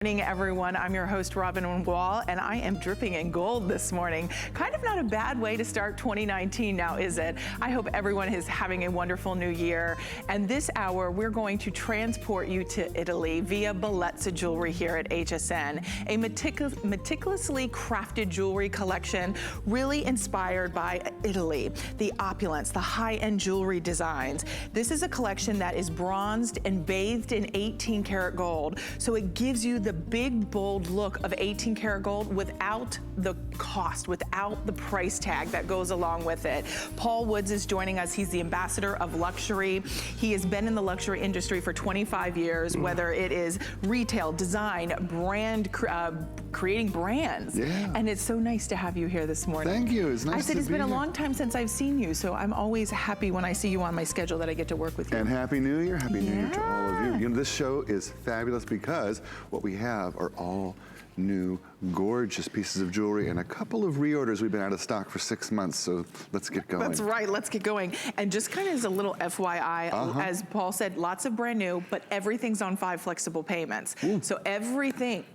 Good morning, everyone. I'm your host, Robin Wall, and I am dripping in gold this morning. Kind of not a bad way to start 2019 now, is it? I hope everyone is having a wonderful new year. And this hour, we're going to transport you to Italy via Bellezza jewelry here at HSN. A meticulously crafted jewelry collection really inspired by Italy. The opulence, the high-end jewelry designs. This is a collection that is bronzed and bathed in 18 karat gold. So it gives you the big, bold look of 18 karat gold without the cost, without the price tag that goes along with it. Paul Woods is joining us. He's the ambassador of luxury. He has been in the luxury industry for 25 years, whether it is retail, design, brand, creating brands. Yeah. And it's so nice to have you here this morning. Thank you. It's nice to be here. I said it's been a long time since I've seen you, so I'm always happy when I see you on my schedule that I get to work with you. And Happy New Year. Happy New Year to all of you. You know, this show is fabulous because what we have are all new, gorgeous pieces of jewelry and a couple of reorders. We've been out of stock for 6 months, so let's get going. That's right, let's get going. And just kind of as a little FYI, as Paul said, lots of brand new, but everything's on 5 flexible payments. Ooh. So everything.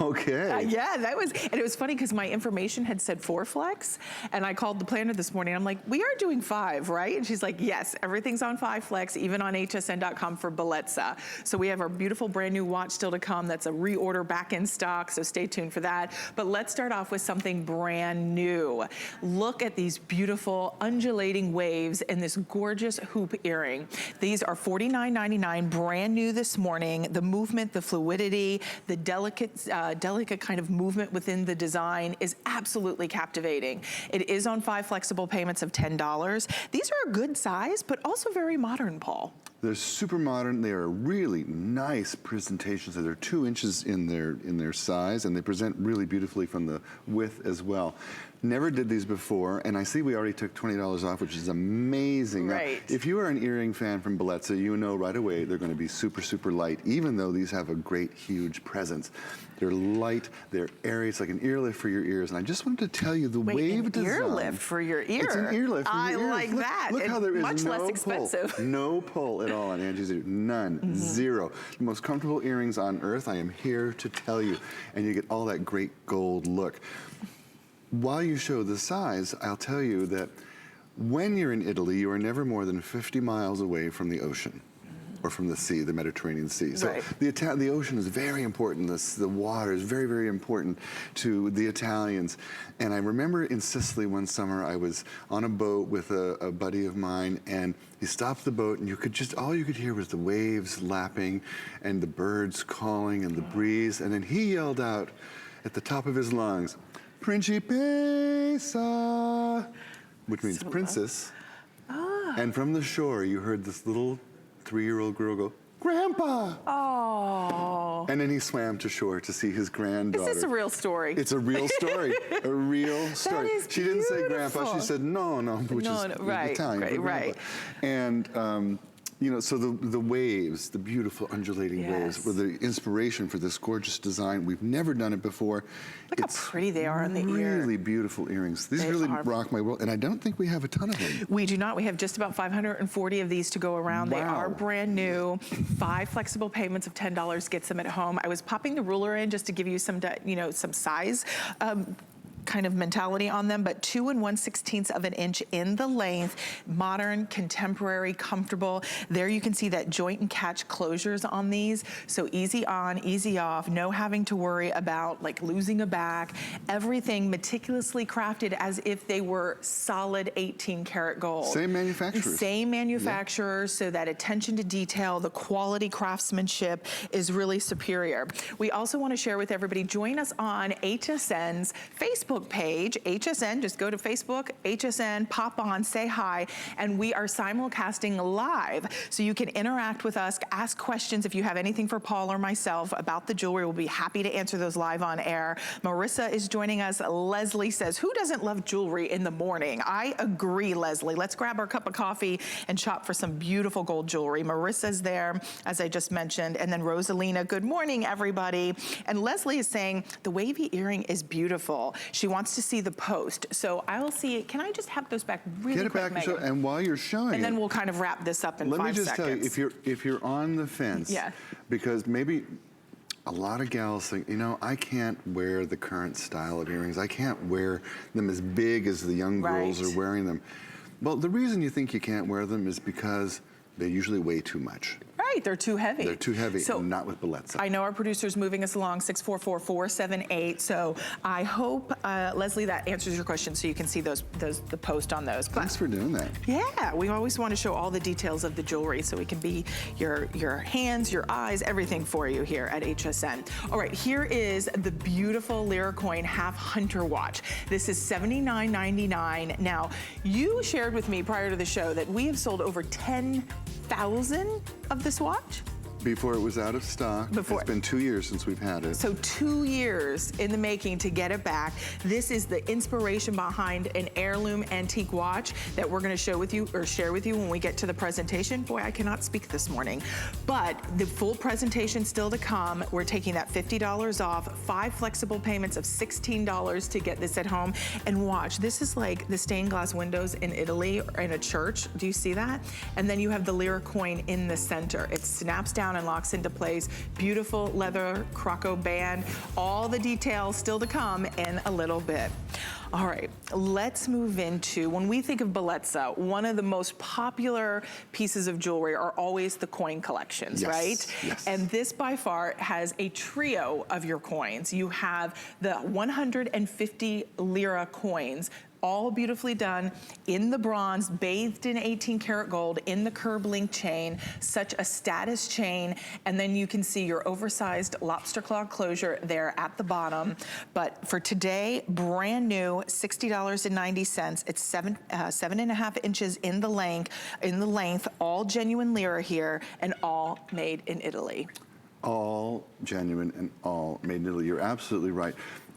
Okay. Yeah, and it was funny because my information had said 4 flex, and I called the planner this morning. I'm like, we are doing 5, right? And she's like, yes, everything's on 5 flex, even on hsn.com for Bellezza. So we have our beautiful brand new watch still to come. That's a reorder back in stock, so stay tuned for that. But let's start off with something brand new. Look at these beautiful undulating waves and this gorgeous hoop earring. These are $49.99, brand new this morning. The movement, the fluidity, the delicate kind of movement within the design is absolutely captivating. It is on 5 flexible payments of $10. These are a good size, but also very modern, Paul. They're super modern. They are really nice presentations. They're 2 inches in their size, and they present really beautifully from the width as well. Never did these before, and I see we already took $20 off, which is amazing. Right. Now, if you are an earring fan from Bellezza, you know right away they're going to be super, super light, even though these have a great, huge presence. They're light, they're airy, it's like an ear lift for your ears. And I just wanted to tell you the wave design. Ear lift for your ear. It's an ear lift for your ears. I like that. Look how there is much no less expensive. pull. No pull at all on Angie's ear. None. Zero. The most comfortable earrings on earth, I am here to tell you. And you get all that great gold look. While you show the size, I'll tell you that when you're in Italy, you are never more than 50 miles away from the ocean. Or from the sea, the Mediterranean Sea. So right. the ocean is very important. The water is very, very important to the Italians. And I remember in Sicily one summer, I was on a boat with a buddy of mine, and he stopped the boat, and all you could hear was the waves lapping and the birds calling and the breeze. And then he yelled out at the top of his lungs, Principessa, which means princess. And from the shore, you heard this little 3-year-old girl go, Grandpa! Oh. And then he swam to shore to see his granddaughter. Is this a real story? It's a real story. A real story. That is She didn't say beautiful. Grandpa, she said no, which is right, Italian. Right. And you know, so the waves, the beautiful undulating waves, were the inspiration for this gorgeous design. We've never done it before. Look how pretty they are on the ear. Really beautiful earrings. These really rock my world, and I don't think we have a ton of them. We do not. We have just about 540 of these to go around. Wow. They are brand new. 5 flexible payments of $10 gets them at home. I was popping the ruler in just to give you some, some size kind of mentality on them, but 2 1/16 of an inch in the length, modern, contemporary, comfortable. There you can see that joint and catch closures on these. So easy on, easy off, no having to worry about like losing a back. Everything meticulously crafted as if they were solid 18 karat gold. Same manufacturers. Same manufacturers, so that attention to detail, the quality craftsmanship is really superior. We also want to share with everybody, join us on HSN's Facebook page, HSN, just go to Facebook, HSN, pop on, say hi, and we are simulcasting live. So you can interact with us, ask questions if you have anything for Paul or myself about the jewelry. We'll be happy to answer those live on air. Marissa is joining us. Leslie says, who doesn't love jewelry in the morning? I agree, Leslie. Let's grab our cup of coffee and shop for some beautiful gold jewelry. Marissa's there, as I just mentioned, and then Rosalina, good morning, everybody. And Leslie is saying, the wavy earring is beautiful. She wants to see the post. So I'll see it. Can I just have those back really quick, Get it back and show, and while you're showing and then we'll kind of wrap this up in 5 seconds. Let me just tell you, if you're on the fence, because maybe a lot of gals think, you know, I can't wear the current style of earrings. I can't wear them as big as the young girls are wearing them. Well, the reason you think you can't wear them is because they usually weigh too much. Right, they're too heavy. They're too heavy, so, not with Bellezza. I know our producer's moving us along, 644-478. So I hope, Leslie, that answers your question so you can see the post on those. Thanks for doing that. Yeah, we always want to show all the details of the jewelry so we can be your hands, your eyes, everything for you here at HSN. All right, here is the beautiful Lira coin half hunter watch. This is $79.99. Now, you shared with me prior to the show that we have sold over 10,000 of this watch? Before it was out of stock. It's been 2 years since we've had it. So 2 years in the making to get it back. This is the inspiration behind an heirloom antique watch that we're gonna show with you, or share with you when we get to the presentation. Boy, I cannot speak this morning. But the full presentation still to come. We're taking that $50 off, 5 flexible payments of $16 to get this at home. And watch, this is like the stained glass windows in Italy or in a church. Do you see that? And then you have the Lira coin in the center. It snaps down and locks into place. Beautiful leather croco band. All the details still to come in a little bit. All right, let's move into, when we think of Bellezza, one of the most popular pieces of jewelry are always the coin collections, right? Yes. And this by far has a trio of your coins. You have the 150 Lira coins, all beautifully done in the bronze, bathed in 18 karat gold, in the curb link chain, such a status chain. And then you can see your oversized lobster claw closure there at the bottom. But for today, brand new, $60.90. It's 7.5 inches in the length, all genuine Lira here, and all made in Italy. All genuine and all made in Italy. You're absolutely right.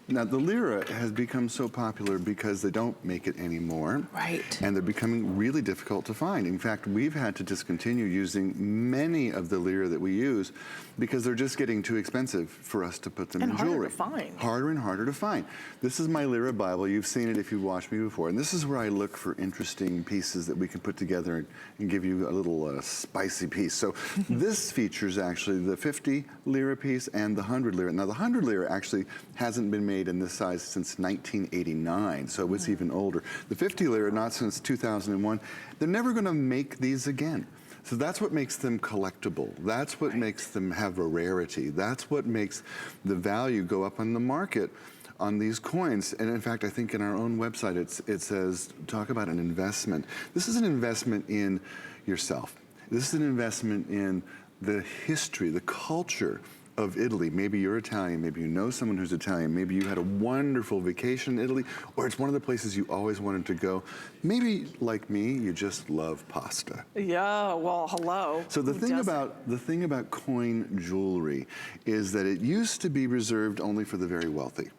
Now, the Lira has become so popular because they don't make it anymore. Right. And they're becoming really difficult to find. In fact, we've had to discontinue using many of the Lira that we use because they're just getting too expensive for us to put them in jewelry. Harder to find. Harder and harder to find. This is my Lira Bible. You've seen it if you've watched me before. And this is where I look for interesting pieces that we can put together and give you a little spicy piece. So this features actually the 50 Lira piece and the 100 Lira. Now, the 100 Lira actually hasn't been made in this size since 1989, so it's even older. The 50 Lira, not since 2001. They're never going to make these again. So that's what makes them collectible. That's what makes them have a rarity. That's what makes the value go up on the market on these coins. And in fact, I think in our own website, it says, talk about an investment. This is an investment in yourself. This is an investment in the history, the culture of Italy. Maybe you're Italian, maybe you know someone who's Italian, maybe you had a wonderful vacation in Italy, or it's one of the places you always wanted to go. Maybe, like me, you just love pasta. Yeah, well, hello. So the thing about coin jewelry is that it used to be reserved only for the very wealthy.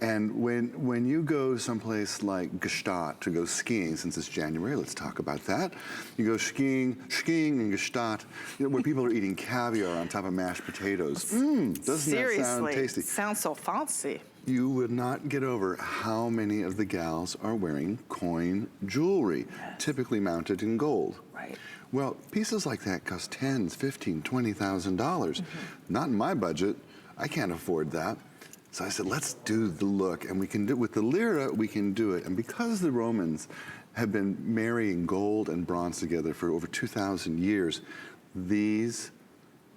And when you go someplace like Gstaad to go skiing, since it's January, let's talk about that. You go skiing in Gstaad, you know, where people are eating caviar on top of mashed potatoes. Doesn't that sound tasty? Sounds so fancy. You would not get over how many of the gals are wearing coin jewelry, typically mounted in gold. Right. Well, pieces like that cost $10,000, $15,000, $20,000. Not in my budget. I can't afford that. So I said, let's do the look, and we can do it with the Lira, we can do it. And because the Romans have been marrying gold and bronze together for over 2,000 years, these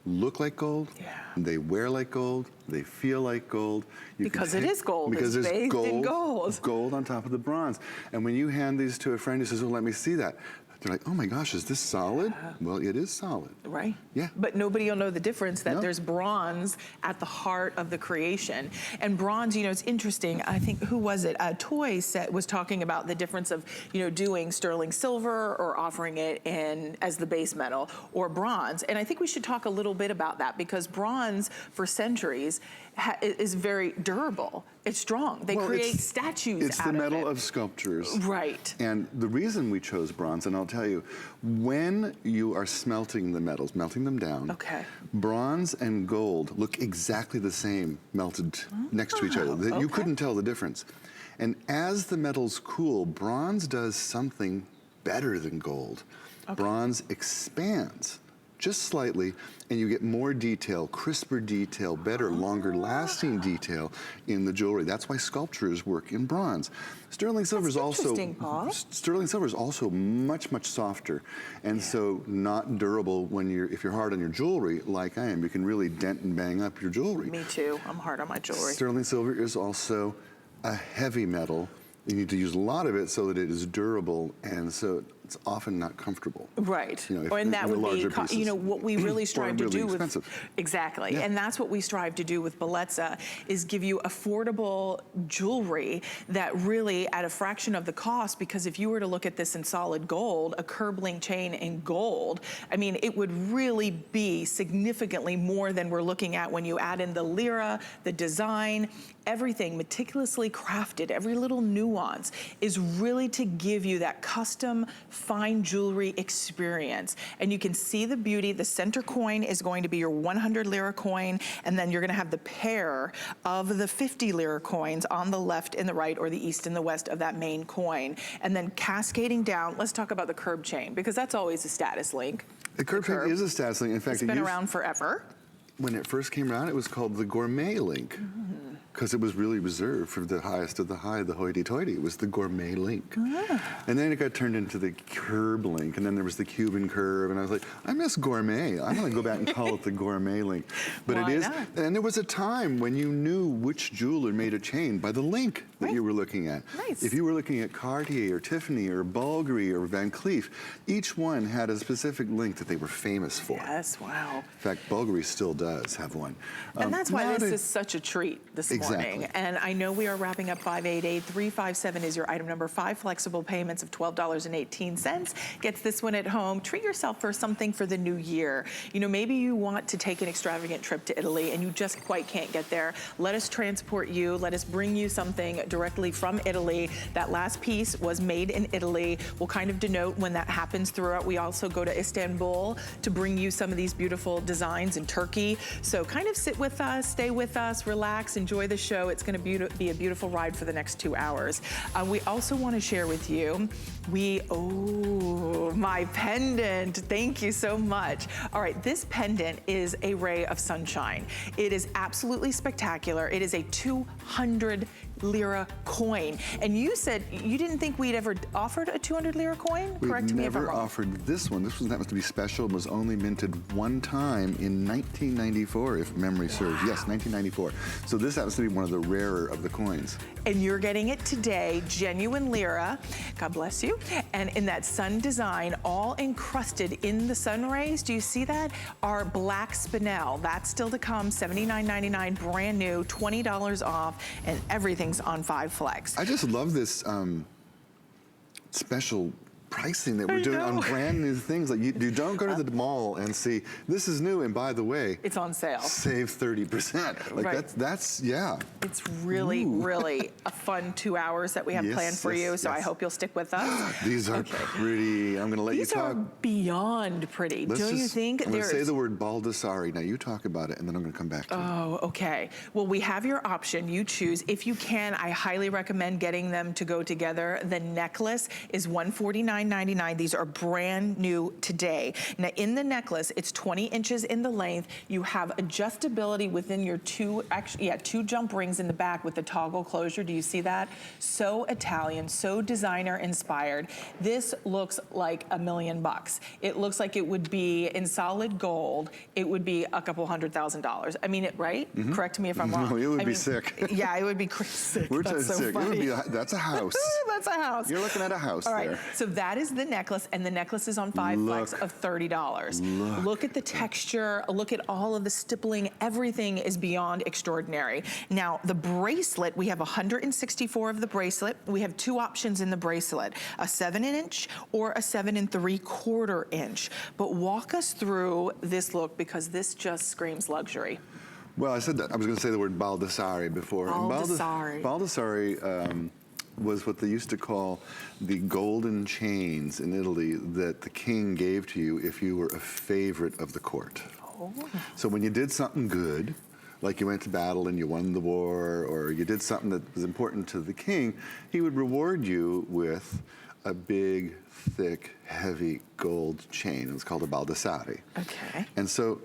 look like gold, they wear like gold, they feel like gold. Because it is gold, because it's bathed in gold. Gold on top of the bronze. And when you hand these to a friend who says, oh, let me see that, they're like, oh my gosh, is this solid? Well, it is solid. Right? Yeah. But nobody will know the difference that there's bronze at the heart of the creation. And bronze, you know, it's interesting. I think, who was it? Toy was talking about the difference of, you know, doing sterling silver or offering it in as the base metal or bronze. And I think we should talk a little bit about that because bronze for centuries is very durable. It's strong. They create statues out of it. It's the metal of sculptures. Right. And the reason we chose bronze, and I'll tell you, when you are smelting the metals, melting them down, bronze and gold look exactly the same melted next to each other. You couldn't tell the difference. And as the metals cool, bronze does something better than gold. Bronze expands just slightly, and you get more detail, crisper detail, better, longer lasting detail in the jewelry. That's why sculptures work in bronze. Sterling silver is also much, much softer, and so not durable when if you're hard on your jewelry like I am. You can really dent and bang up your jewelry. Me too. I'm hard on my jewelry. Sterling silver is also a heavy metal. You need to use a lot of it so that it is durable, and so it's often not comfortable. Right. You know, and that would be, you know, what we really strive to do expensive. with, exactly. Yeah. And that's what we strive to do with Bellezza, is give you affordable jewelry that really at a fraction of the cost, because if you were to look at this in solid gold, a curb link chain in gold, I mean, it would really be significantly more than we're looking at when you add in the Lira, the design, everything meticulously crafted, every little nuance is really to give you that custom fine jewelry experience. And you can see the beauty. The center coin is going to be your 100 Lira coin, and then you're gonna have the pair of the 50 Lira coins on the left and the right, or the east and the west of that main coin. And then cascading down, let's talk about the curb chain, because that's always a status link. The curb chain is a status link. In fact, it's been around forever. When it first came around, it was called the gourmet link, because it was really reserved for the highest of the high, the hoity-toity. It was the gourmet link. And then it got turned into the curb link, and then there was the Cuban curve, and I was like, I miss gourmet. I'm gonna go back and call it the gourmet link. But Why it is, not? and there was a time when you knew which jeweler made a chain by the link that you were looking at. Nice. If you were looking at Cartier or Tiffany or Bulgari or Van Cleef, each one had a specific link that they were famous for. Yes, wow. In fact, Bulgari still does have one. And that's why this is such a treat this morning. And I know we are wrapping up 588-357 is your item number. 5 flexible payments of $12.18 gets this one at home. Treat yourself for something for the new year. You know, maybe you want to take an extravagant trip to Italy and you just quite can't get there. Let us transport you. Let us bring you something directly from Italy. That last piece was made in Italy. We'll kind of denote when that happens throughout. We also go to Istanbul to bring you some of these beautiful designs in Turkey. So kind of sit with us, stay with us, relax, enjoy the show. It's gonna be a beautiful ride for the next 2 hours. We also wanna share with you, my pendant, thank you so much. All right, this pendant is a ray of sunshine. It is absolutely spectacular. It is a 200 Lira coin. And you said you didn't think we'd ever offered a 200 Lira coin? Correct me if I'm wrong. We've never offered this one. This one happens to be special. It was only minted one time in 1994, if memory serves. Yes, 1994. So this happens to be one of the rarer of the coins. And you're getting it today, genuine Lira, God bless you, and in that sun design, all encrusted in the sun rays. Do you see that? Our black spinel, that's still to come, $79.99, brand new, $20 off, and everything's on 5 Flex. I just love this special pricing that we're doing on brand new things. Like you don't go to the mall and see, this is new, and by the way, it's on sale. Save 30%. Like right. that's yeah. It's really, really a fun 2 hours that we have planned for you, so I hope you'll stick with us. These are pretty. I'm gonna let you talk. These are beyond pretty. Don't you think? I'm gonna say the word Baldessari. Now you talk about it, and then I'm gonna come back to it. Oh, okay. Well, we have your option. You choose. If you can, I highly recommend getting them to go together. The necklace is $149.99. These are brand new today. Now, in the necklace, it's 20 inches in the length. You have adjustability within your two jump rings in the back with the toggle closure. Do you see that? So Italian, so designer inspired. This looks like $1 million. It looks like it would be in solid gold. It would be a couple $100,000. I mean, right? Mm-hmm. Correct me if I'm wrong. No, it would be sick. Yeah, it would be sick. We're That's so sick. funny. It would be that's a house. That's a house. You're looking at a house. All right, there. so that is the necklace, and the necklace is on 5 Flex of $30. Look at the texture, look at all of the stippling, everything is beyond extraordinary. Now, the bracelet, we have 164 of the bracelet. We have 2 options in the bracelet, a 7-inch or a 7 3/4 inch. But walk us through this look, because this just screams luxury. Well, I said that. I was going to say the word Baldessari before. Baldessari. Baldessari was what they used to call the golden chains in Italy that the king gave to you if you were a favorite of the court. Oh. So when you did something good, like you went to battle and you won the war, or you did something that was important to the king, he would reward you with a big, thick, heavy gold chain. It was called a baldessari. Okay. And so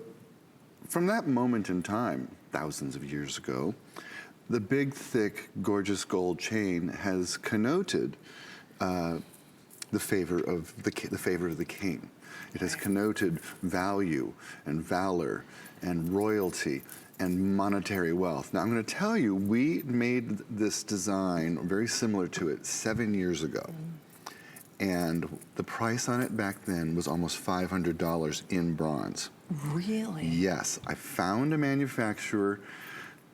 from that moment in time, thousands of years ago, the big, thick, gorgeous gold chain has connoted the favor of the king. It has connoted value and valor and royalty and monetary wealth. Now I'm going to tell you, we made this design very similar to it 7 years ago. And the price on it back then was almost $500 in bronze. Really? Yes, I found a manufacturer.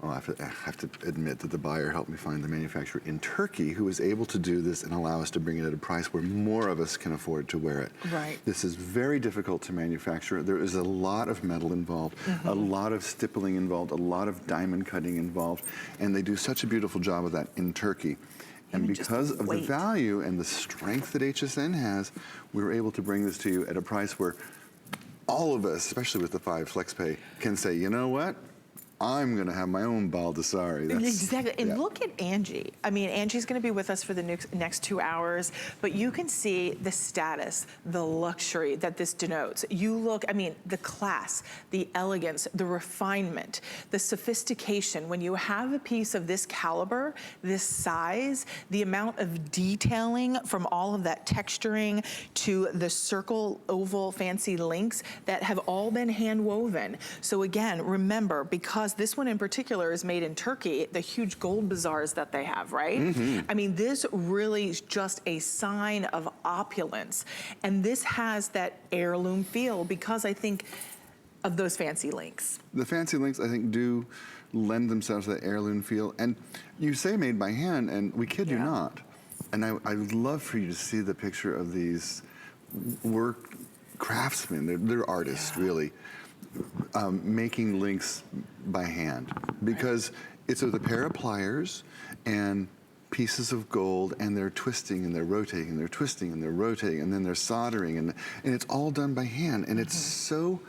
Oh, I have to admit that the buyer helped me find the manufacturer in Turkey who was able to do this and allow us to bring it at a price where more of us can afford to wear it. Right. This is very difficult to manufacture. There is a lot of metal involved, a lot of stippling involved, a lot of diamond cutting involved, and they do such a beautiful job of that in Turkey. And because of the value and the strength that HSN has, we were able to bring this to you at a price where all of us, especially with the 5 FlexPay, can say, you know what? I'm going to have my own baldessari. Exactly. And look at Angie. I mean, Angie's going to be with us for the next 2 hours, but you can see the status, the luxury that this denotes. You look, I mean, the class, the elegance, the refinement, the sophistication. When you have a piece of this caliber, this size, the amount of detailing from all of that texturing to the circle, oval, fancy links that have all been hand woven. So again, remember, because this one in particular is made in Turkey, the huge gold bazaars that they have, right? I mean, this really is just a sign of opulence. And this has that heirloom feel because I think of those fancy links. The fancy links, I think, do lend themselves to that heirloom feel. And you say made by hand, and we kid you not. And I'd love for you to see the picture of these craftsmen. They're artists, really. Making links by hand, because it's with a pair of pliers and pieces of gold, and they're twisting and they're rotating and they're twisting and they're rotating, and then they're soldering, and it's all done by hand, and it's so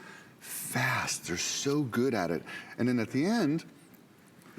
fast. They're so good at it. And then at the end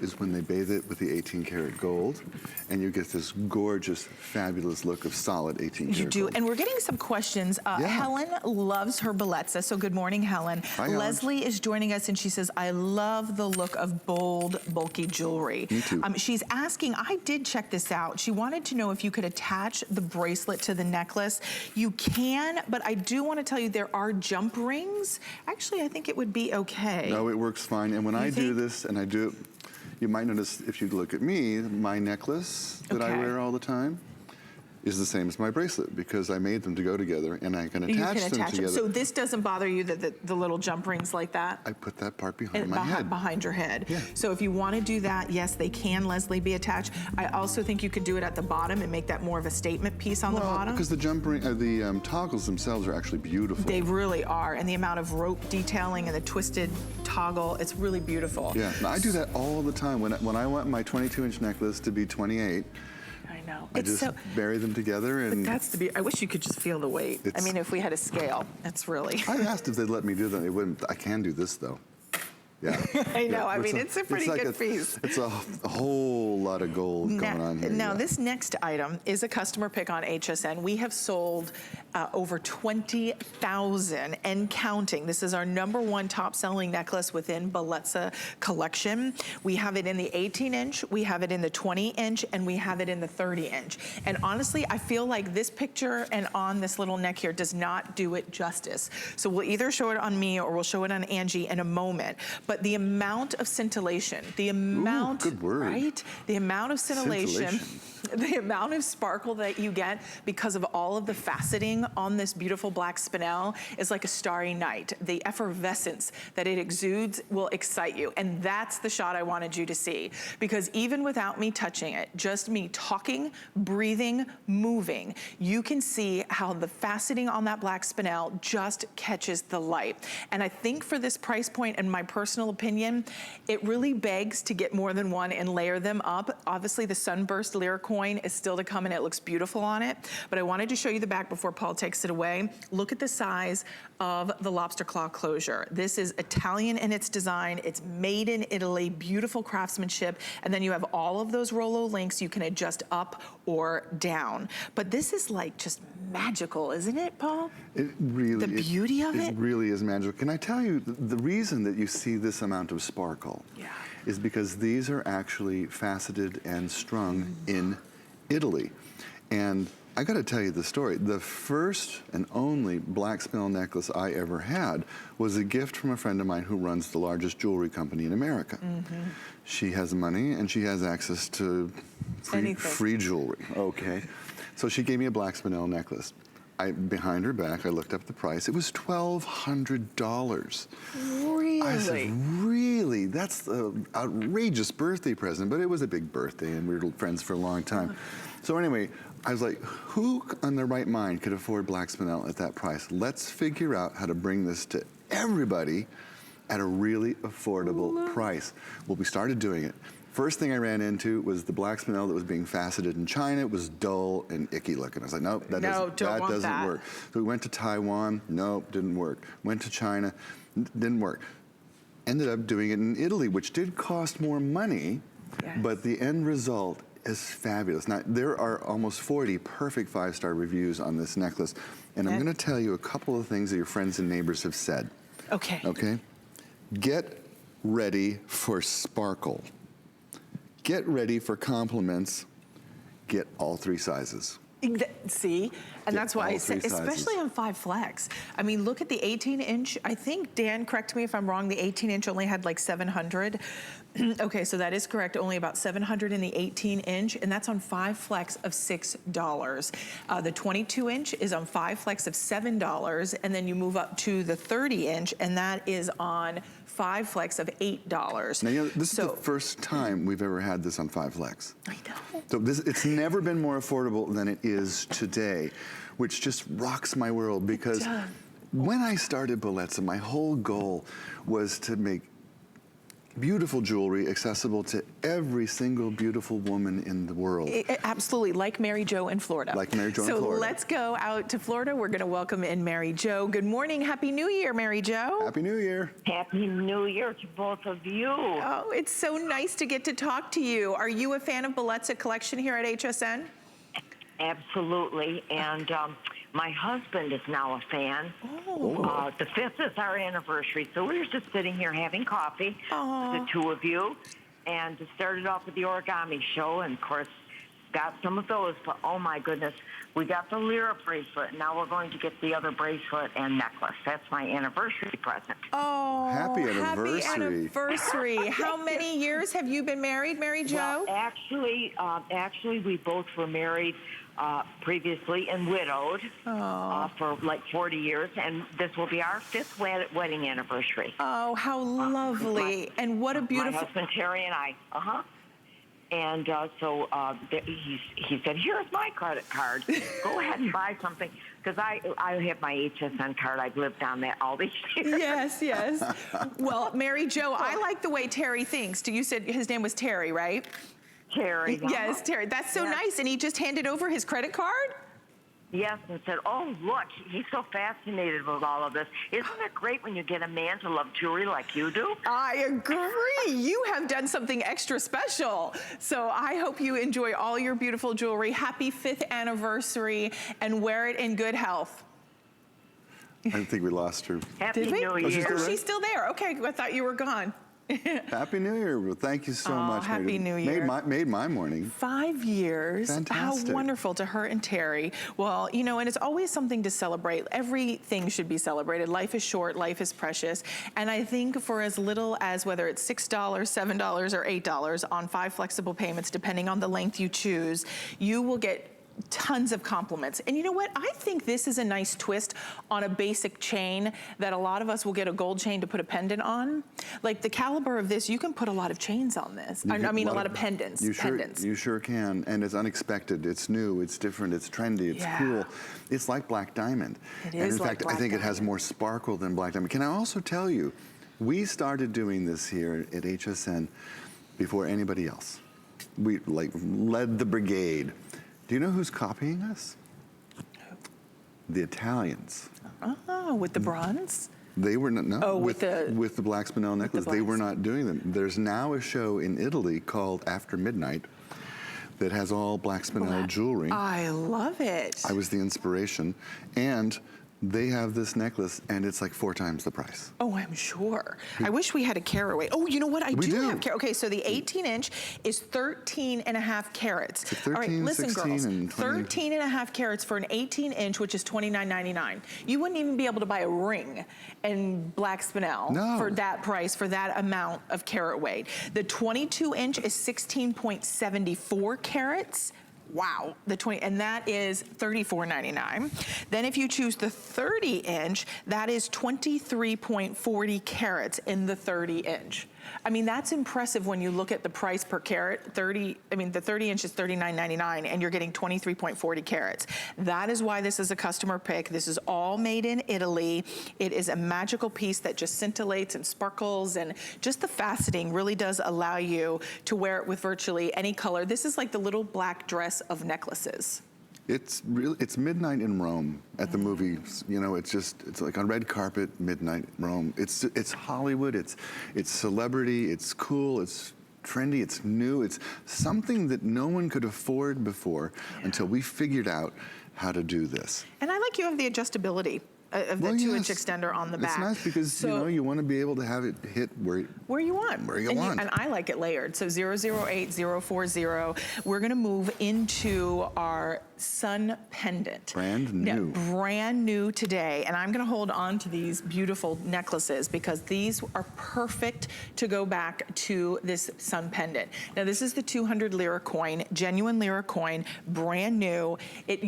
is when they bathe it with the 18-karat gold, and you get this gorgeous, fabulous look of solid 18-karat You do, gold. and we're getting some questions. Helen loves her Bellezza, so good morning, Helen. Hi, Helen. Leslie is joining us, and she says, I love the look of bold, bulky jewelry. Me too. She's asking, I did check this out. She wanted to know if you could attach the bracelet to the necklace. You can, but I do want to tell you there are jump rings. Actually, I think it would be okay. No, it works fine, and when I do this, and I do it, you might notice if you look at me, my necklace that I wear all the time is the same as my bracelet, because I made them to go together, and I can attach them together. So this doesn't bother you, that the little jump rings like that? I put that part behind my head. Behind your head. Yeah. So if you want to do that, yes, they can, Leslie, be attached. I also think you could do it at the bottom and make that more of a statement piece on the bottom. Because the jump ring, the toggles themselves are actually beautiful. They really are, and the amount of rope detailing and the twisted toggle, it's really beautiful. Yeah, I do that all the time. When I want my 22-inch necklace to be 28, I know. I just bury them together, and That's to be. I wish you could just feel the weight. I mean, if we had a scale, it's really. I asked if they'd let me do that. They wouldn't. I can do this though. Yeah. I know. I mean, it's a pretty good piece. It's a whole lot of gold going on here. Now, this next item is a customer pick on HSN. We have sold over 20,000 and counting. This is our #1 top-selling necklace within Bellezza collection. We have it in the 18-inch, we have it in the 20-inch, and we have it in the 30-inch. And honestly, I feel like this picture and on this little neck here does not do it justice. So we'll either show it on me or we'll show it on Angie in a moment. But the amount of scintillation, the amount, good word. right? The amount of scintillation, the amount of sparkle that you get because of all of the faceting on this beautiful black spinel is like a starry night. The effervescence that it exudes will excite you. And that's the shot I wanted you to see. Because even without me touching it, just me talking, breathing, moving, you can see how the faceting on that black spinel just catches the light. And I think for this price point, in my personal opinion, it really begs to get more than one and layer them up. Obviously, the Sunburst Lira coin is still to come, and it looks beautiful on it. But I wanted to show you the back before Paul takes it away. Look at the size of the lobster claw closure. This is Italian in its design. It's made in Italy, beautiful craftsmanship. And then you have all of those Rollo links you can adjust up or down. But this is like just magical, isn't it, Paul? It really, the beauty of it? It really is magical. Can I tell you, the reason that you see this amount of sparkle is because these are actually faceted and strung in Italy. And I gotta tell you the story. The first and only black spinel necklace I ever had was a gift from a friend of mine who runs the largest jewelry company in America. She has money and she has access to free jewelry, okay? So she gave me a black spinel necklace. Behind her back, I looked up the price. It was $1,200. Really? I said, really? That's an outrageous birthday present, but it was a big birthday and we were friends for a long time. So anyway, I was like, who on their right mind could afford black spinel at that price? Let's figure out how to bring this to everybody at a really affordable price. Well, we started doing it. First thing I ran into was the black spinel that was being faceted in China. It was dull and icky looking. I was like, nope, that doesn't work. So we went to Taiwan, nope, didn't work. Went to China, didn't work. Ended up doing it in Italy, which did cost more money, but the end result is fabulous. Now, there are almost 40 perfect 5-star reviews on this necklace, and I'm gonna tell you a couple of things that your friends and neighbors have said. Okay. Okay? Get ready for sparkle. Get ready for compliments. Get all 3 sizes. See, and that's why I said, especially on 5 flex. I mean, look at the 18-inch. I think, Dan, correct me if I'm wrong, the 18-inch only had like 700. Okay, so that is correct, only about 700 in the 18-inch, and that's on 5 flex of $6. The 22-inch is on 5 flex of $7, and then you move up to the 30-inch, and that is on 5 flex of $8. Now, you know, this is the first time we've ever had this on 5 flex. I know. So it's never been more affordable than it is today, which just rocks my world, because when I started Bellezza, my whole goal was to make beautiful jewelry accessible to every single beautiful woman in the world. Absolutely, like Mary Jo in Florida. Like Mary Jo in Florida. So let's go out to Florida. We're gonna welcome in Mary Jo. Good morning, Happy New Year, Mary Jo. Happy New Year. Happy New Year to both of you. Oh, it's so nice to get to talk to you. Are you a fan of Bellezza collection here at HSN? Absolutely, and my husband is now a fan. The 5th is our anniversary, so we were just sitting here having coffee, the 2 of you, and started off with the origami show, and of course, got some of those, but oh my goodness, we got the Lira bracelet, and now we're going to get the other bracelet and necklace. That's my anniversary present. Oh, happy anniversary. Happy anniversary. How many years have you been married, Mary Jo? Well, actually, we both were married previously and widowed for like 40 years, and this will be our 5th wedding anniversary. Oh, how lovely. And what a beautiful... My husband, Terry, and I. And he said, here's my credit card. Go ahead and buy something. Because I have my HSN card. I've lived on that all these years. Yes, yes. Well, Mary Jo, I like the way Terry thinks. You said his name was Terry, right? Terry. Yes, Terry. That's so nice. And he just handed over his credit card? Yes, and said, oh, look, he's so fascinated with all of this. Isn't it great when you get a man to love jewelry like you do? I agree. You have done something extra special. So I hope you enjoy all your beautiful jewelry. Happy 5th anniversary, and wear it in good health. I think we lost her. Happy New Year. She's still there. Okay, I thought you were gone. Happy New Year. Well, thank you so much. Happy New Year. Made my morning. 5 years. Fantastic. How wonderful to her and Terry. Well, you know, and it's always something to celebrate. Everything should be celebrated. Life is short, life is precious. And I think for as little as whether it's $6, $7, or $8 on 5 flexible payments, depending on the length you choose, you will get tons of compliments. And you know what? I think this is a nice twist on a basic chain that a lot of us will get a gold chain to put a pendant on. Like the caliber of this, you can put a lot of chains on this. I mean, a lot of pendants. You sure can. And it's unexpected. It's new. It's different. It's trendy. It's cool. It's like black diamond. It is. And in fact, I think it has more sparkle than black diamond. Can I also tell you, we started doing this here at HSN before anybody else. We led the brigade. Do you know who's copying us? the Italians. Oh, with the bronze? They were not, no, Oh, with the black spinel necklace. They were not doing them. There's now a show in Italy called After Midnight that has all black spinel jewelry. I love it. I was the inspiration. And they have this necklace, and it's like 4 times the price. Oh, I'm sure. I wish we had a carat weight. Oh, you know what? I do have carat. Okay, so the 18-inch is 13 and a half carats. It's 13, all right, listen, 16, girls. and 20. 13 and a half carats for an 18-inch, which is $29.99. You wouldn't even be able to buy a ring in black spinel for that price, for that amount of carat weight. The 22-inch is 16.74 carats. Wow, the 20, and that is $34.99. Then if you choose the 30-inch, that is 23.40 carats in the 30-inch. I mean, that's impressive when you look at the price per carat. The 30-inch is $39.99, and you're getting 23.40 carats. That is why this is a customer pick. This is all made in Italy. It is a magical piece that just scintillates and sparkles, and just the faceting really does allow you to wear it with virtually any color. This is like the little black dress of necklaces. It's midnight in Rome at the movies. You know, it's like on red carpet, midnight Rome. It's Hollywood, it's celebrity, it's cool, it's trendy, it's new. It's something that no one could afford before until we figured out how to do this. And I like you have the adjustability of the 2-inch extender on the back. It's nice because, you know, you want to be able to have it hit where you want. And I like it layered. So 008040, we're going to move into our sun pendant. Brand new. Now, brand new today. And I'm going to hold on to these beautiful necklaces because these are perfect to go back to this sun pendant. Now, this is the 200 Lira coin, genuine Lira coin, brand new. It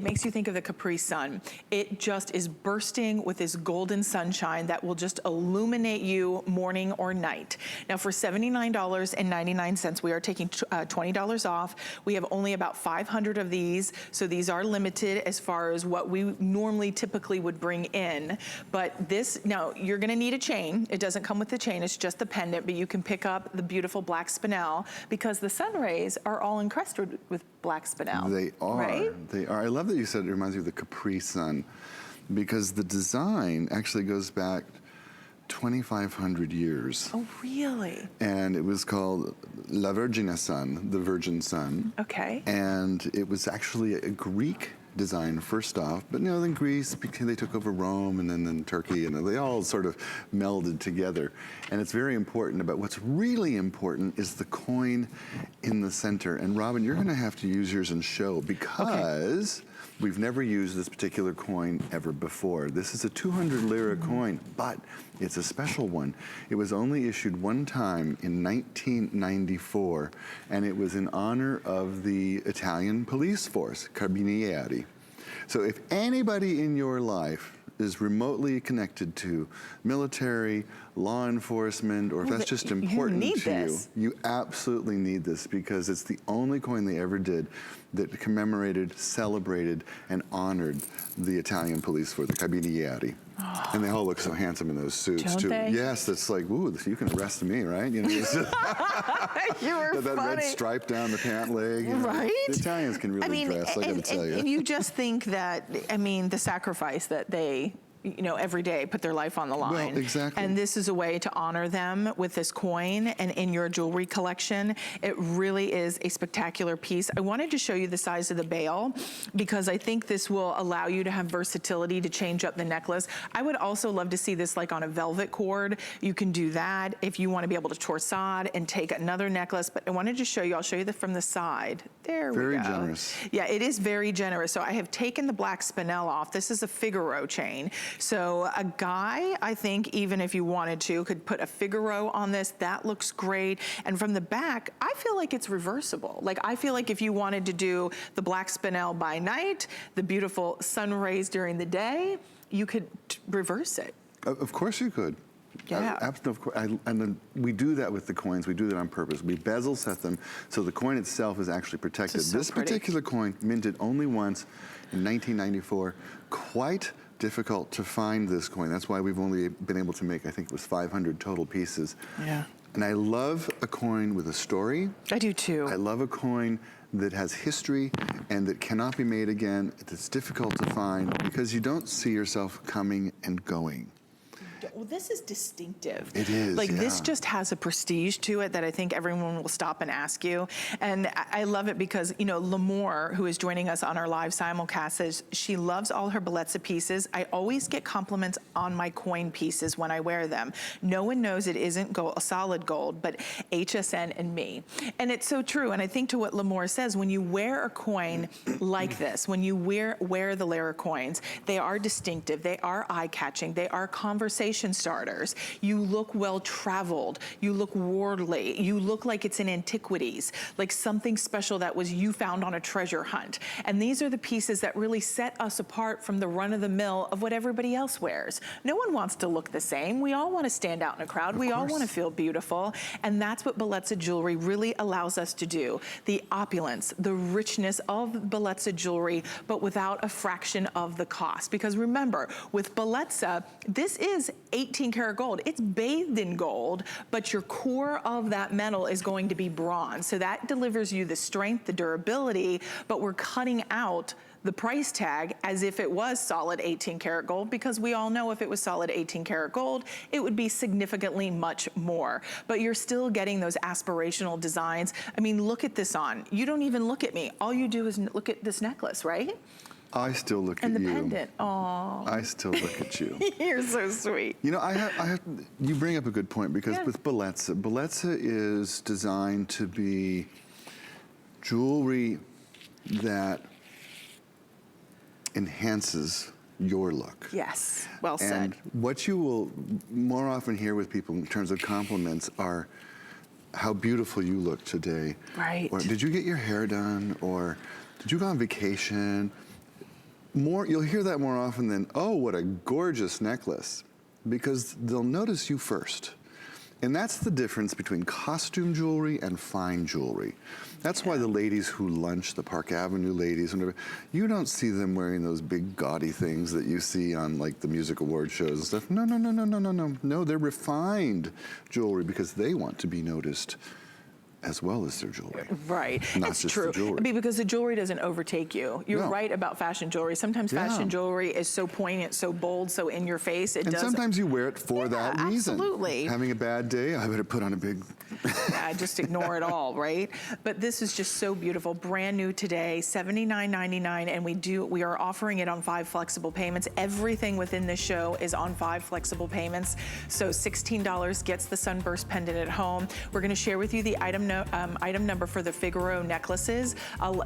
makes you think of the Capri Sun. It just is bursting with this golden sunshine that will just illuminate you morning or night. Now, for $79.99, we are taking $20 off. We have only about 500 of these. So these are limited as far as what we normally typically would bring in. But this, now you're gonna need a chain. It doesn't come with the chain, it's just the pendant, but you can pick up the beautiful black spinel because the sun rays are all encrusted with black spinel. They are, right? They are. I love that you said it reminds me of the Capri Sun because the design actually goes back 2,500 years. Oh, really? And it was called La Vergine Sun, the Virgin Sun. Okay. And it was actually a Greek design first off, but you know, then Greece, because they took over Rome and then Turkey, and they all sort of melded together. And it's very important, but what's really important is the coin in the center. And Robin, you're gonna have to use yours and show because we've never used this particular coin ever before. This is a 200 Lira coin, but it's a special one. It was only issued one time in 1994, and it was in honor of the Italian police force, Carabinieri. So if anybody in your life is remotely connected to military, law enforcement, or if that's just important to you, you absolutely need this because it's the only coin they ever did that commemorated, celebrated, and honored the Italian police for the Carabinieri. Oh. And they all look so handsome in those suits, don't too. They? Yes, it's like, ooh, you can arrest me, right? You know, it's just you were that funny. red stripe down the pant leg. You know, right? The Italians can really dress, I gotta tell you. And you just think that, I mean, the sacrifice that they, you know, every day put their life on the line. Well, exactly. And this is a way to honor them with this coin and in your jewelry collection. It really is a spectacular piece. I wanted to show you the size of the bail because I think this will allow you to have versatility to change up the necklace. I would also love to see this like on a velvet cord. You can do that if you want to be able to torsade and take another necklace. But I wanted to show you, I'll show you from the side. There we go. Very generous. Yeah, it is very generous. So I have taken the black spinel off. This is a Figaro chain. So a guy, I think, even if you wanted to, could put a Figaro on this. That looks great. And from the back, I feel like it's reversible. Like, I feel like if you wanted to do the black spinel by night, the beautiful sun rays during the day, you could reverse it. Of course you could. Yeah. Absolutely. And then we do that with the coins. We do that on purpose. We bezel set them so the coin itself is actually protected. This particular coin, minted only once in 1994, quite difficult to find this coin. That's why we've only been able to make, I think it was 500 total pieces. Yeah. And I love a coin with a story. I do too. I love a coin that has history and that cannot be made again, that's difficult to find because you don't see yourself coming and going. Well, this is distinctive. It is, like, yeah. This just has a prestige to it that I think everyone will stop and ask you. And I love it because, you know, L'Amour, who is joining us on our live simulcast, says she loves all her Bellezza pieces. I always get compliments on my coin pieces when I wear them. No one knows it isn't gold, solid gold, but HSN and me. And it's so true. And I think to what L'Amour says, when you wear a coin like this, when you wear the Lira coins, they are distinctive, they are eye-catching, they are conversation starters. You look well traveled, you look worldly, you look like it's in antiquities, like something special that was you found on a treasure hunt. And these are the pieces that really set us apart from the run-of-the-mill of what everybody else wears. No one wants to look the same. We all want to stand out in a crowd. We all want to feel beautiful. And that's what Bellezza jewelry really allows us to do. The opulence, the richness of Bellezza jewelry, but without a fraction of the cost. Because remember, with Bellezza, this is 18 karat gold. It's bathed in gold, but your core of that metal is going to be bronze. So that delivers you the strength, the durability, but we're cutting out the price tag as if it was solid 18 karat gold, because we all know if it was solid 18 karat gold, it would be significantly much more. But you're still getting those aspirational designs. I mean, look at this on. You don't even look at me. All you do is look at this necklace, right? I still look at you. And the pendant. Oh. I still look at you. You're so sweet. You know, you bring up a good point, because with Bellezza, Bellezza is designed to be jewelry that enhances your look. Yes, well said. And what you will more often hear with people in terms of compliments are how beautiful you look today. Right. Or did you get your hair done? Or did you go on vacation? You'll hear that more often than, oh, what a gorgeous necklace, because they'll notice you first. And that's the difference between costume jewelry and fine jewelry. That's why the ladies who lunch, the Park Avenue ladies, whatever, you don't see them wearing those big gaudy things that you see on like the music award shows and stuff. No, no, no, no, no, no, no. No, they're refined jewelry because they want to be noticed as well as their jewelry. Right, Not it's just true. the jewelry. I mean, because the jewelry doesn't overtake you. You're right about fashion jewelry. Sometimes fashion jewelry is so poignant, so bold, so in your face. And sometimes you wear it for that reason. Absolutely. Having a bad day, I better put on a big... just ignore it all, right? But this is just so beautiful. Brand new today, $79.99, and we are offering it on 5 flexible payments. Everything within this show is on 5 flexible payments. So $16 gets the Sunburst pendant at home. We're going to share with you the item number for the Figaro necklaces.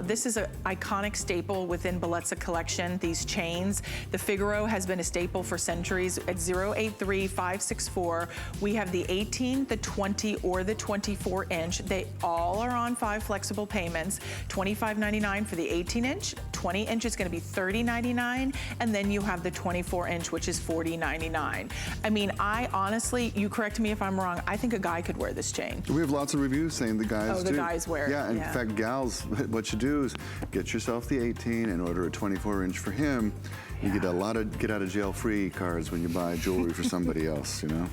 This is an iconic staple within Bellezza collection, these chains. The Figaro has been a staple for centuries. At 083564, we have the 18, the 20, or the 24 inch. They all are on 5 flexible payments. $25.99 for the 18 inch, 20 inch is gonna be $30.99, and then you have the 24 inch, which is $40.99. I mean, I honestly, you correct me if I'm wrong, I think a guy could wear this chain. We have lots of reviews saying the guys the guys wear it. Yeah, in fact, gals, what you do is get yourself the 18 and order a 24 inch for him. You get a lot of get out of jail free cards when you buy jewelry for somebody else, you know?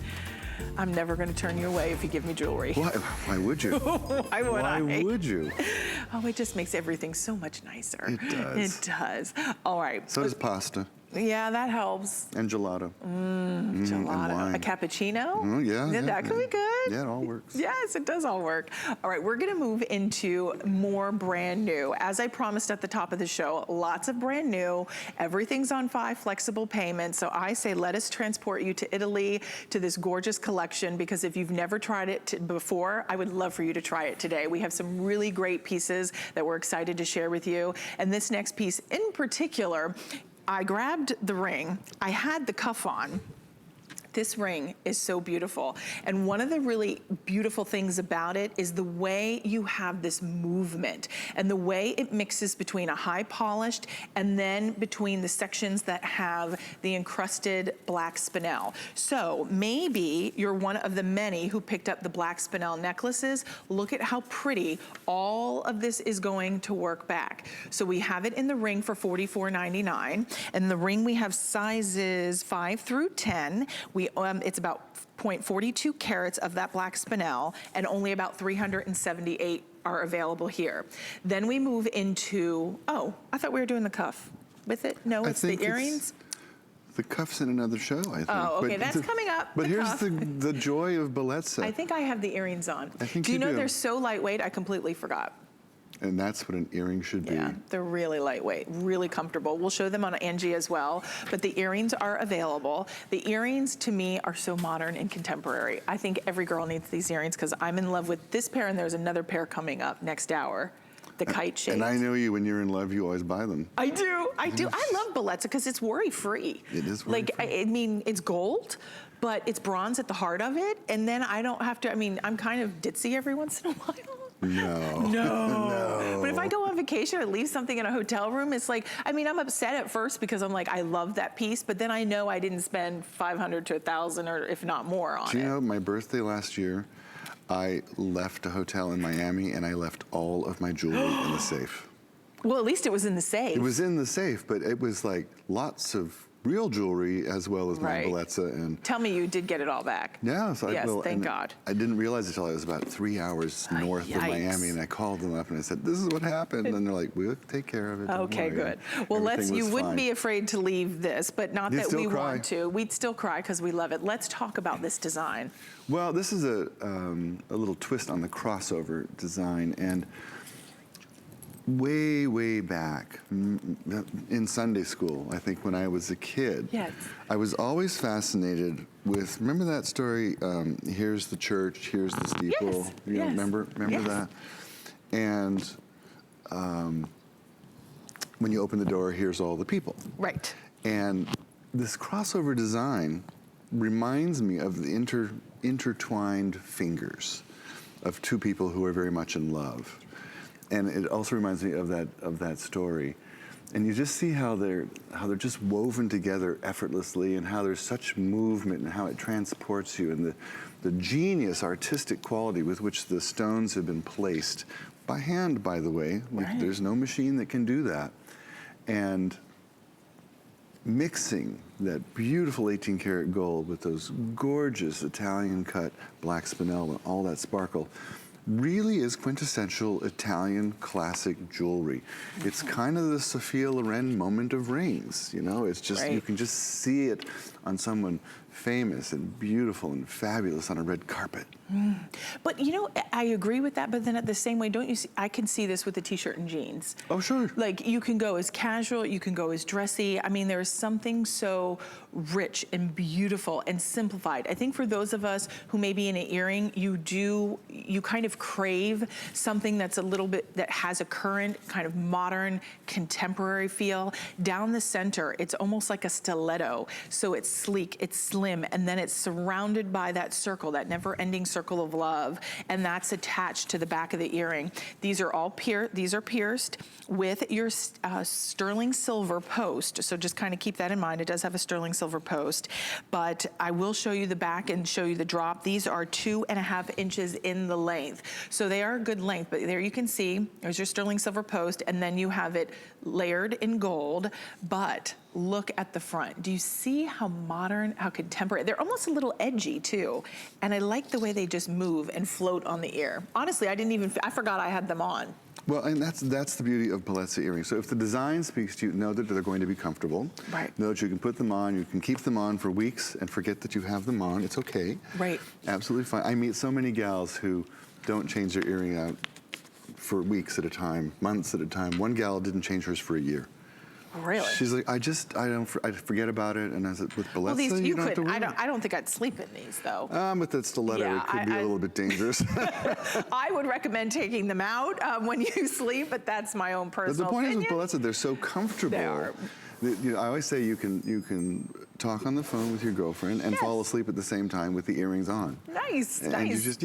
I'm never going to turn you away if you give me jewelry. Why would you? Why would you? Oh, it just makes everything so much nicer. It does. It does. All right. So does pasta. Yeah, that helps. And gelato. Gelato. And wine. A cappuccino? Yeah, that could be good. Yeah, it all works. Yes, it does all work. All right, we're gonna move into more brand new. As I promised at the top of the show, lots of brand new. Everything's on 5 flexible payments. So I say, let us transport you to Italy, to this gorgeous collection, because if you've never tried it before, I would love for you to try it today. We have some really great pieces that we're excited to share with you. And this next piece in particular, I grabbed the ring, I had the cuff on. This ring is so beautiful. And one of the really beautiful things about it is the way you have this movement and the way it mixes between a high polished and then between the sections that have the encrusted black spinel. So maybe you're one of the many who picked up the black spinel necklaces. Look at how pretty all of this is going to work back. So we have it in the ring for $44.99. And the ring we have sizes 5 through 10. We it's about 0.42 carats of that black spinel, and only about 378 are available here. Then we move into, oh, I thought we were doing the cuff with it. No, it's the earrings. The cuff's in another show, I think. Oh, okay, that's coming up. But here's the joy of Bellezza. I think I have the earrings on. I think do you know they're so lightweight, I completely forgot. And that's what an earring should be. Yeah, they're really lightweight, really comfortable. We'll show them on Angie as well, but the earrings are available. The earrings, to me, are so modern and contemporary. I think every girl needs these earrings because I'm in love with this pair, and there's another pair coming up next hour. The kite shades. And I know you, when you're in love, you always buy them. I do. I love Bellezza because it's worry-free. It is worry-free. Like, I mean, it's gold, but it's bronze at the heart of it. And then I don't have to, I mean, I'm kind of ditzy every once in a while. No. No. But if I go on vacation and leave something in a hotel room, it's like, I mean, I'm upset at first because I'm like, I love that piece, but then I know I didn't spend $500 to $1,000 or if not more on it. Do you know, my birthday last year, I left a hotel in Miami and I left all of my jewelry in the safe. Well, at least it was in the safe. It was in the safe, but it was like lots of real jewelry as well as my Bellezza. And tell me you did get it all back. Yeah, so yes, thank God. I didn't realize it until I was about 3 hours north of Miami, and I called them up and I said, "This is what happened," and they're like, "We'll take care of it." Okay, good. Well, you wouldn't be afraid to leave this, but not that we want to. We'd still cry because we love it. Let's talk about this design. Well, this is a little twist on the crossover design, and way back in Sunday school, I think when I was a kid, I was always fascinated with, remember that story, here's the church, here's the steeple, you know, remember that? And when you open the door, here's all the people. Right. And this crossover design reminds me of the intertwined fingers of two people who are very much in love. And it also reminds me of that story. And you just see how they're just woven together effortlessly, and how there's such movement, and how it transports you, and the genius artistic quality with which the stones have been placed by hand, by the way. There's no machine that can do that. And mixing that beautiful 18 karat gold with those gorgeous Italian cut black spinel and all that sparkle really is quintessential Italian classic jewelry. It's kind of the Sophia Loren moment of rings, you know? It's just, you can just see it on someone famous and beautiful and fabulous on a red carpet. But you know, I agree with that, but then at the same way, don't you see, I can see this with the t-shirt and jeans. Oh, sure. Like, you can go as casual, you can go as dressy. I mean, there's something so rich and beautiful and simplified. I think for those of us who may be in an earring, you kind of crave something that's a little bit, that has a current, kind of modern, contemporary feel. Down the center, it's almost like a stiletto. So it's sleek, it's slim, and then it's surrounded by that circle, that never-ending circle of love, and that's attached to the back of the earring. These are all pierced with your sterling silver post, so just kind of keep that in mind. It does have a sterling silver post, but I will show you the back and show you the drop. These are 2.5 inches in the length, so they are a good length, but there you can see, there's your sterling silver post, and then you have it layered in gold, but look at the front. Do you see how modern, how contemporary? They're almost a little edgy too. And I like the way they just move and float on the ear. Honestly, I forgot I had them on. Well, and that's the beauty of Bellezza earrings. So if the design speaks to you, know that they're going to be comfortable. Right. Know that you can put them on, you can keep them on for weeks and forget that you have them on. It's okay. Right. Absolutely fine. I meet so many gals who don't change their earring out for weeks at a time, months at a time. One gal didn't change hers for a year. Really? She's like, I forget about it, and I said, with Bellezza, well, these, you don't have to worry. I don't think I'd sleep in these though. With that stiletto, it could be a little bit dangerous. I would recommend taking them out when you sleep, but that's my own personal opinion. The point is with Bellezza, they're so comfortable. They are. You know, I always say you can talk on the phone with your girlfriend and fall asleep at the same time with the earrings on. Nice, and nice. You just,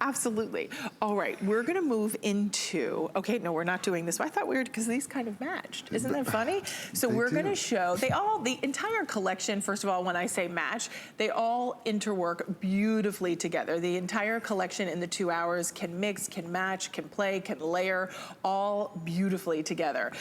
Absolutely. All right, we're gonna move into, okay, no, we're not doing this. I thought we were, because these kind of matched. Isn't that funny? So we're gonna show, the entire collection, first of all, when I say match, they all interwork beautifully together. The entire collection in the 2 hours can mix, can match, can play, can layer, all beautifully together.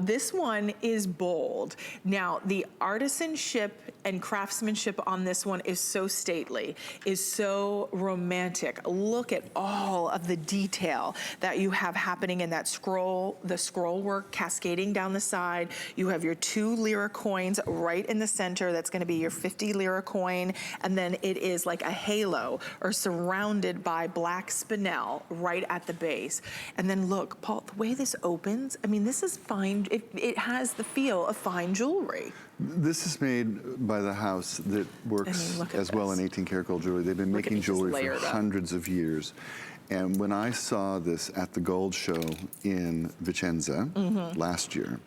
This one is bold. gold. Now, the artisanship and craftsmanship on this one is so stately, is so romantic. Look at all of the detail that you have happening in that scroll, the scroll work cascading down the side. You have your 2 Lira coins right in the center. That's gonna be your 50 Lira coin. And then it is like a halo or surrounded by black spinel right at the base. And then look, Paul, the way this opens, I mean, this is fine. It has the feel of fine jewelry. This is made by the house that works as well in 18 karat gold jewelry. They've been making jewelry for hundreds of years. And when I saw this at the gold show in Vicenza last year,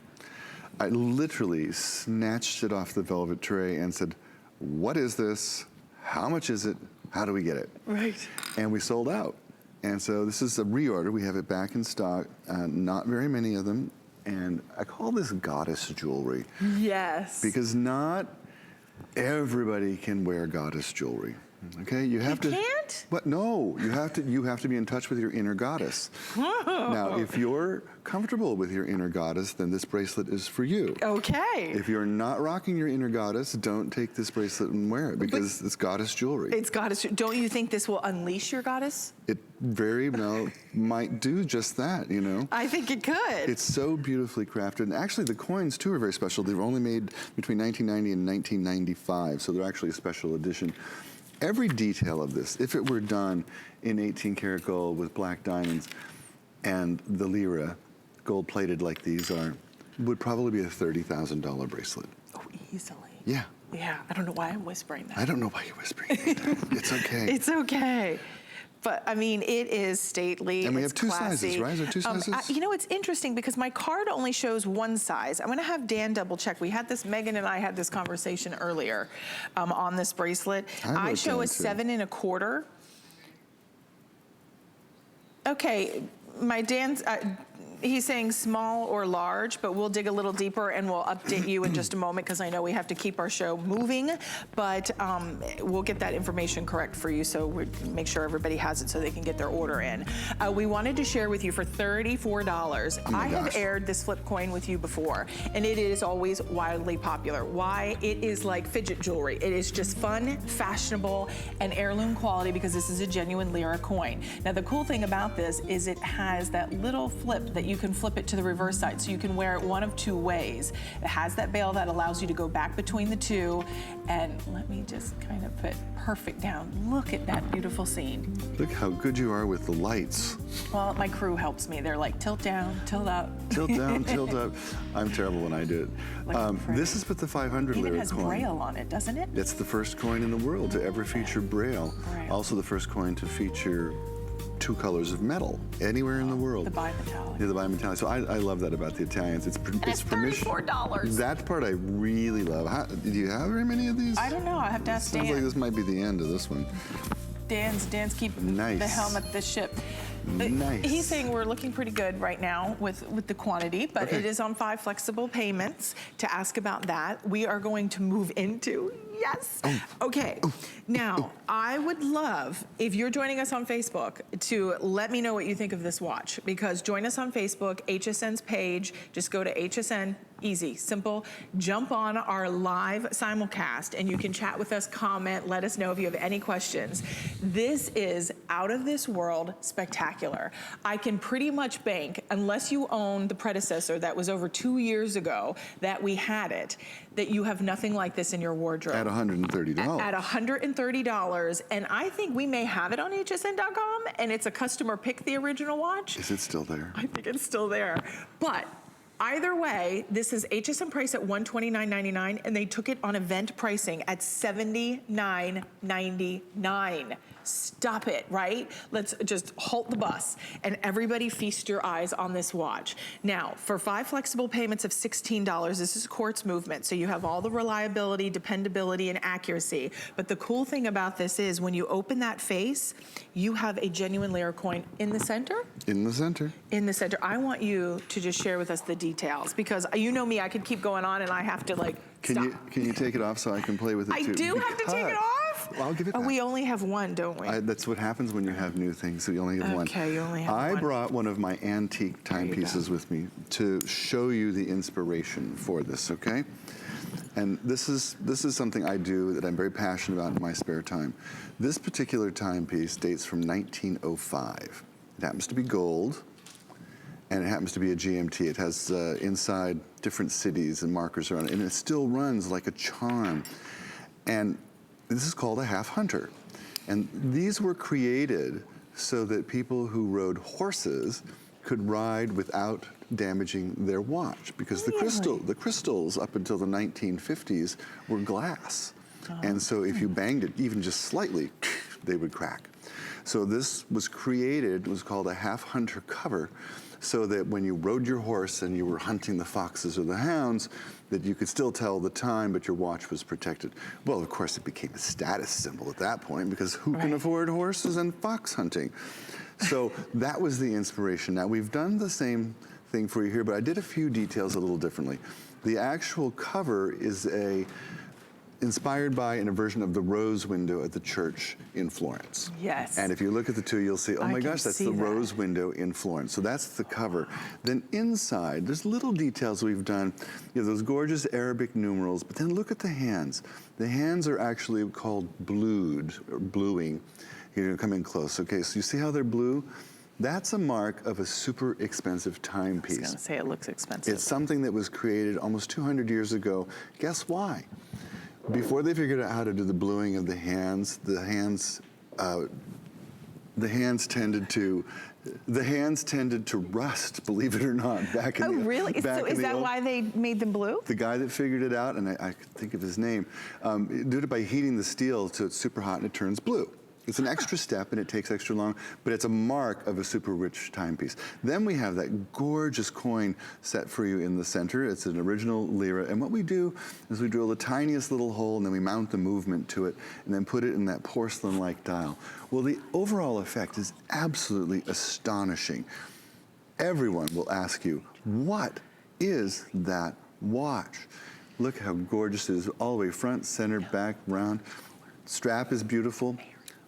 I literally snatched it off the velvet tray and said, what is this? How much is it? How do we get it? Right. And we sold out. And so this is a reorder. We have it back in stock, not very many of them. And I call this goddess jewelry. Yes. Because not everybody can wear goddess jewelry. Okay, you have to. You can't? But no, you have to be in touch with your inner goddess. Now, if you're comfortable with your inner goddess, then this bracelet is for you. Okay. If you're not rocking your inner goddess, don't take this bracelet and wear it because it's goddess jewelry. It's goddess. Don't you think this will unleash your goddess? It very well might do just that, you know? I think it could. It's so beautifully crafted. And actually, the coins, too, are very special. They were only made between 1990 and 1995, so they're actually a special edition. Every detail of this, if it were done in 18 karat gold with black diamonds and the Lira, gold plated like these are, would probably be a $30,000 bracelet. Oh, easily. Yeah. Yeah, I don't know why I'm whispering that. I don't know why you're whispering that. It's okay. It's okay. But I mean, it is stately. And we it's have 2 classy. sizes, right? Is there 2 sizes? You know, it's interesting because my card only shows 1 size. I'm gonna have Dan double check. We had this, Megan and I had this conversation earlier on this bracelet. I show a 7 1/4. Okay, my Dan's, he's saying small or large, but we'll dig a little deeper and we'll update you in just a moment because I know we have to keep our show moving, but we'll get that information correct for you so we make sure everybody has it so they can get their order in. We wanted to share with you for $34. I have aired this flip coin with you before, and it is always wildly popular. Why? It is like fidget jewelry. It is just fun, fashionable, and heirloom quality because this is a genuine Lira coin. Now, the cool thing about this is it has that little flip that you can flip it to the reverse side, so you can wear it one of 2 ways. It has that bail that allows you to go back between the 2, and let me just kind of put perfect down. Look at that beautiful scene. Look how good you are with the lights. Well, my crew helps me. They're like, tilt down, tilt up. Tilt down, tilt up. I'm terrible when I do it. This is with the 500 Lira coin. It has Braille on it, doesn't it? It's the first coin in the world to ever feature Braille. Also the first coin to feature 2 colors of metal anywhere in the world. The bimetallic. Yeah, the bimetallic. So I love that about the Italians. It's permission. $34. That part I really love. Do you have very many of these? I don't know. I have to ask Dan. Sounds like this might be the end of this one. Dan's keeping the helm at the ship. Nice. He's saying we're looking pretty good right now with the quantity, but it is on 5 flexible payments. To ask about that, we are going to move into, okay. Now, I would love, if you're joining us on Facebook, to let me know what you think of this watch, because join us on Facebook, HSN's page, just go to HSN, easy, simple, jump on our live simulcast and you can chat with us, comment, let us know if you have any questions. This is out of this world spectacular. I can pretty much bank, unless you own the predecessor that was over 2 years ago that we had it, that you have nothing like this in your wardrobe. At $130. At $130, and I think we may have it on hsn.com, and it's a customer pick the original watch. Is it still there? I think it's still there. But either way, this is HSN price at $129.99, and they took it on event pricing at $79.99. Stop it, right? Let's just halt the bus and everybody feast your eyes on this watch. Now, for 5 flexible payments of $16, this is quartz movement, so you have all the reliability, dependability, and accuracy. But the cool thing about this is when you open that face, you have a genuine Lira coin in the center. In the center. In the center. I want you to just share with us the details, because you know me, I could keep going on and I have to like Can you take it off so I can play with it too? I do have to take it off? I'll give it back. We only have one, don't we? That's what happens when you have new things, so you only have one. Okay, you only have one. I brought one of my antique timepieces with me to show you the inspiration for this, okay? And this is something I do that I'm very passionate about in my spare time. This particular timepiece dates from 1905. It happens to be gold, and it happens to be a GMT. It has inside different cities and markers around it, and it still runs like a charm. And this is called a half hunter. And these were created so that people who rode horses could ride without damaging their watch, because the crystals up until the 1950s were glass. And so if you banged it even just slightly, they would crack. So this was created, it was called a half hunter cover, so that when you rode your horse and you were hunting the foxes or the hounds, that you could still tell the time, but your watch was protected. Well, of course, it became a status symbol at that point, because who can afford horses and fox hunting? So that was the inspiration. Now, we've done the same thing for you here, but I did a few details a little differently. The actual cover is inspired by a version of the rose window at the church in Florence. Yes. And if you look at the two, you'll see, oh my gosh, that's the rose window in Florence. So that's the cover. Then inside, there's little details we've done. You know, those gorgeous Arabic numerals, but then look at the hands. The hands are actually called blued, or bluing. You're gonna come in close, okay? So you see how they're blue? That's a mark of a super expensive timepiece. I was gonna say it looks expensive. It's something that was created almost 200 years ago. Guess why? Before they figured out how to do the bluing of the hands tended to rust, believe it or not, back in the... Oh, really? So is that why they made them blue? The guy that figured it out, and I could think of his name, did it by heating the steel till it's super hot and it turns blue. It's an extra step and it takes extra long, but it's a mark of a super rich timepiece. Then we have that gorgeous coin set for you in the center. It's an original Lira, and what we do is we drill the tiniest little hole and then we mount the movement to it and then put it in that porcelain-like dial. Well, the overall effect is absolutely astonishing. Everyone will ask you, what is that watch? Look how gorgeous it is, all the way front, center, back, round. Strap is beautiful.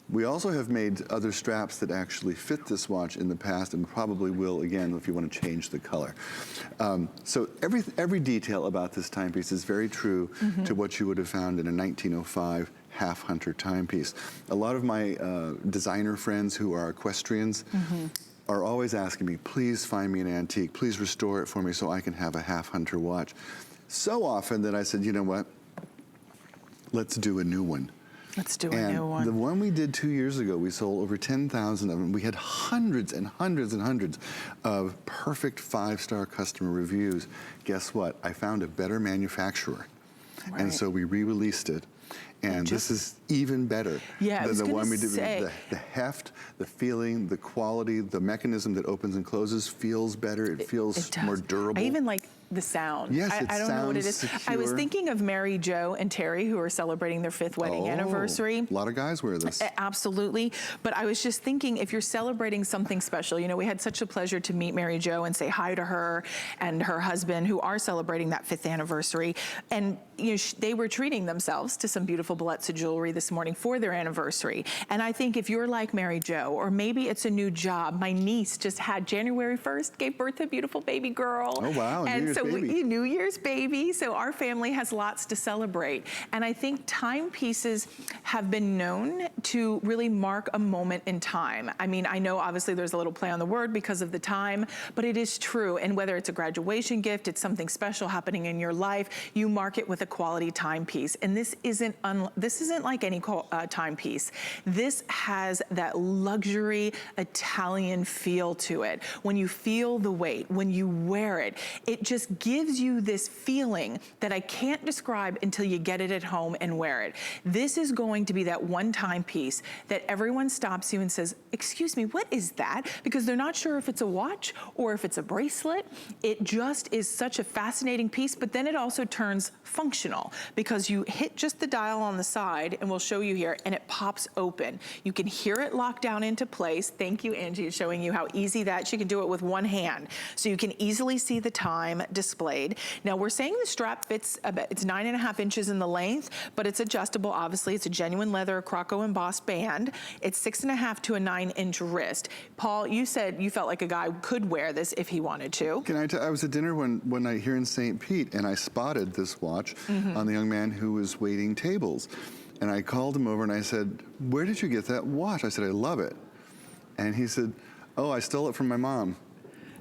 We also have made other straps that actually fit this watch in the past, and probably will again if you want to change the color. So every detail about this timepiece is very true to what you would have found in a 1905 half hunter timepiece. A lot of my designer friends who are equestrians are always asking me, please find me an antique, please restore it for me so I can have a half hunter watch. So often that I said, you know what, let's do a new one. Let's do a new one. The one we did 2 years ago, we sold over 10,000 of them. We had hundreds and hundreds and hundreds of perfect 5-star customer reviews. Guess what? I found a better manufacturer. Right. And so we re-released it. And this is even better than the one we did. The heft, the feeling, the quality, the mechanism that opens and closes feels better. It feels more durable. I even like the sound. Yes, I don't know what it is. secure. I was thinking of Mary Jo and Terry, who are celebrating their 5th wedding anniversary. A lot of guys wear this. Absolutely. But I was just thinking, if you're celebrating something special, you know, we had such a pleasure to meet Mary Jo and say hi to her and her husband, who are celebrating that 5th anniversary. And you know, they were treating themselves to some beautiful Bellezza jewelry this morning for their anniversary. And I think if you're like Mary Jo, or maybe it's a new job. My niece just had January 1st, gave birth to a beautiful baby girl. Oh, wow. And New Year's baby. So our family has lots to celebrate. And I think timepieces have been known to really mark a moment in time. I mean, I know obviously there's a little play on the word because of the time, but it is true. And whether it's a graduation gift, it's something special happening in your life, you mark it with a quality timepiece. And this isn't like any timepiece. This has that luxury Italian feel to it. When you feel the weight, when you wear it, it just gives you this feeling that I can't describe until you get it at home and wear it. This is going to be that one timepiece that everyone stops you and says, excuse me, what is that? Because they're not sure if it's a watch or if it's a bracelet. It just is such a fascinating piece, but then it also turns functional because you hit just the dial on the side, and we'll show you here, and it pops open. You can hear it lock down into place. Thank you, Angie, showing you how easy that. She can do it with one hand. So you can easily see the time displayed. Now we're saying the strap fits, it's 9.5 inches in the length, but it's adjustable. Obviously, it's a genuine leather Croco embossed band. It's 6.5 to a 9-inch wrist. Paul, you said you felt like a guy could wear this if he wanted to. Can I tell, I was at dinner one night here in St. Pete, and I spotted this watch on the young man who was waiting tables. And I called him over and I said, "Where did you get that watch?" I said, "I love it." And he said, "Oh, I stole it from my mom."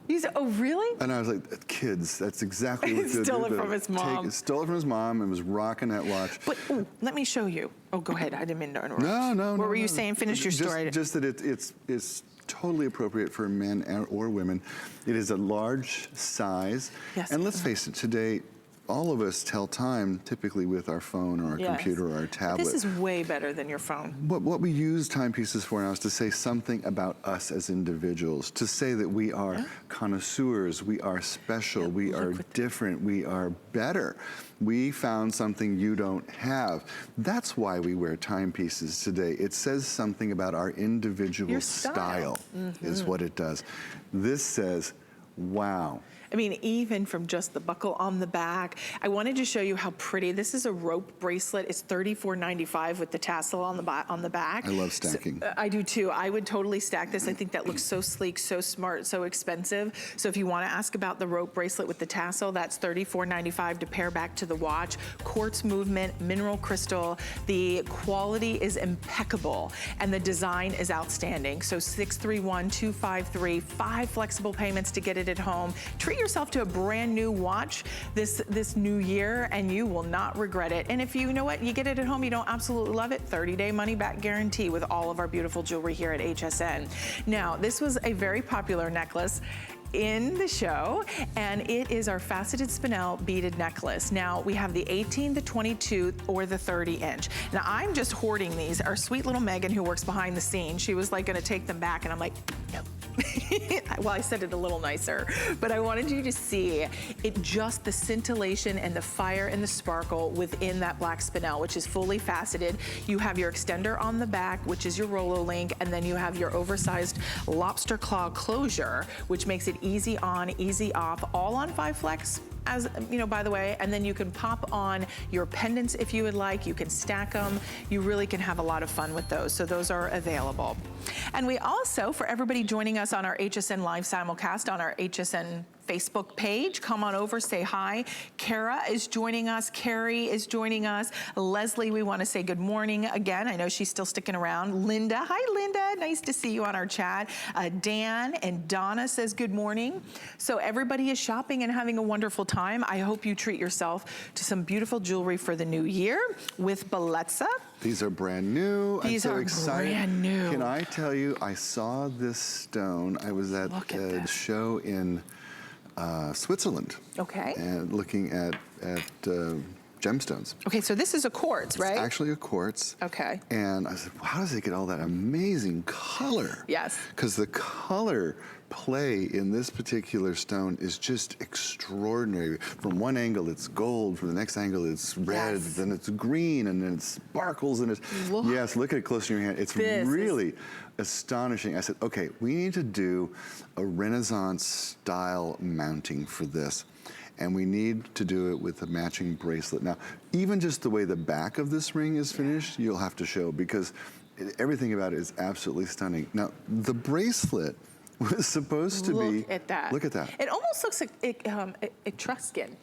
You said, "Oh, really?" And I was like, "Kids, that's exactly what you Stole it from his mom. Stole it from his mom and was rocking that watch." But ooh, let me show you. Oh, go ahead. I didn't mean to interrupt. No. What were you saying? Finish your story. Just that it's totally appropriate for men or women. It is a large size. Yes. And let's face it, today, all of us tell time typically with our phone or our computer or our tablet. This is way better than your phone. What we use timepieces for now is to say something about us as individuals, to say that we are connoisseurs, we are special, we are different, we are better. We found something you don't have. That's why we wear timepieces today. It says something about our individual style is what it does. This says, wow. I mean, even from just the buckle on the back. I wanted to show you how pretty. This is a rope bracelet. It's $34.95 with the tassel on the back. I love stacking. So, I do too. I would totally stack this. I think that looks so sleek, so smart, so expensive. So if you want to ask about the rope bracelet with the tassel, that's $34.95 to pair back to the watch. Quartz movement, mineral crystal. The quality is impeccable and the design is outstanding. So 631-253, 5 flexible payments to get it at home. Treat yourself to a brand new watch this new year and you will not regret it. And if you know what, you get it at home, you don't absolutely love it, 30-day money back guarantee with all of our beautiful jewelry here at HSN. Now, this was a very popular necklace in the show, and it is our faceted spinel beaded necklace. Now, we have the 18, the 22, or the 30-inch. Now, I'm just hoarding these. Our sweet little Megan, who works behind the scenes, she was like gonna take them back, and I'm like, no. Well, I said it a little nicer, but I wanted you to see it, just the scintillation and the fire and the sparkle within that black spinel, which is fully faceted. You have your extender on the back, which is your Rolo link, and then you have your oversized lobster claw closure, which makes it easy on, easy off, all on 5 flex. As you know, by the way, and then you can pop on your pendants if you would like. You can stack them. You really can have a lot of fun with those. So those are available. And we also, for everybody joining us on our HSN Live simulcast on our HSN Facebook page, come on over, say hi. Kara is joining us. Carrie is joining us. Leslie, we want to say good morning again. I know she's still sticking around. Linda, hi Linda, nice to see you on our chat. Dan and Donna says good morning. So everybody is shopping and having a wonderful time. I hope you treat yourself to some beautiful jewelry for the new year with Bellezza. These are brand new. These I'm so are excited. Brand new. Can I tell you, I saw this stone. I was at a show in Switzerland. Okay. And looking at gemstones. Okay, so this is a quartz, right? It's actually a quartz. Okay. And I said, well, how does it get all that amazing color? Yes. Because the color play in this particular stone is just extraordinary. From one angle it's gold, from the next angle it's red, then it's green, and then it sparkles, and it's, yes, look at it close in your hand. It's really astonishing. I said, okay, we need to do a Renaissance style mounting for this. And we need to do it with a matching bracelet. Now, even just the way the back of this ring is finished, you'll have to show, because everything about it is absolutely stunning. Now, the bracelet was supposed to be... Look at that. Look at that. It almost looks like Etruscan,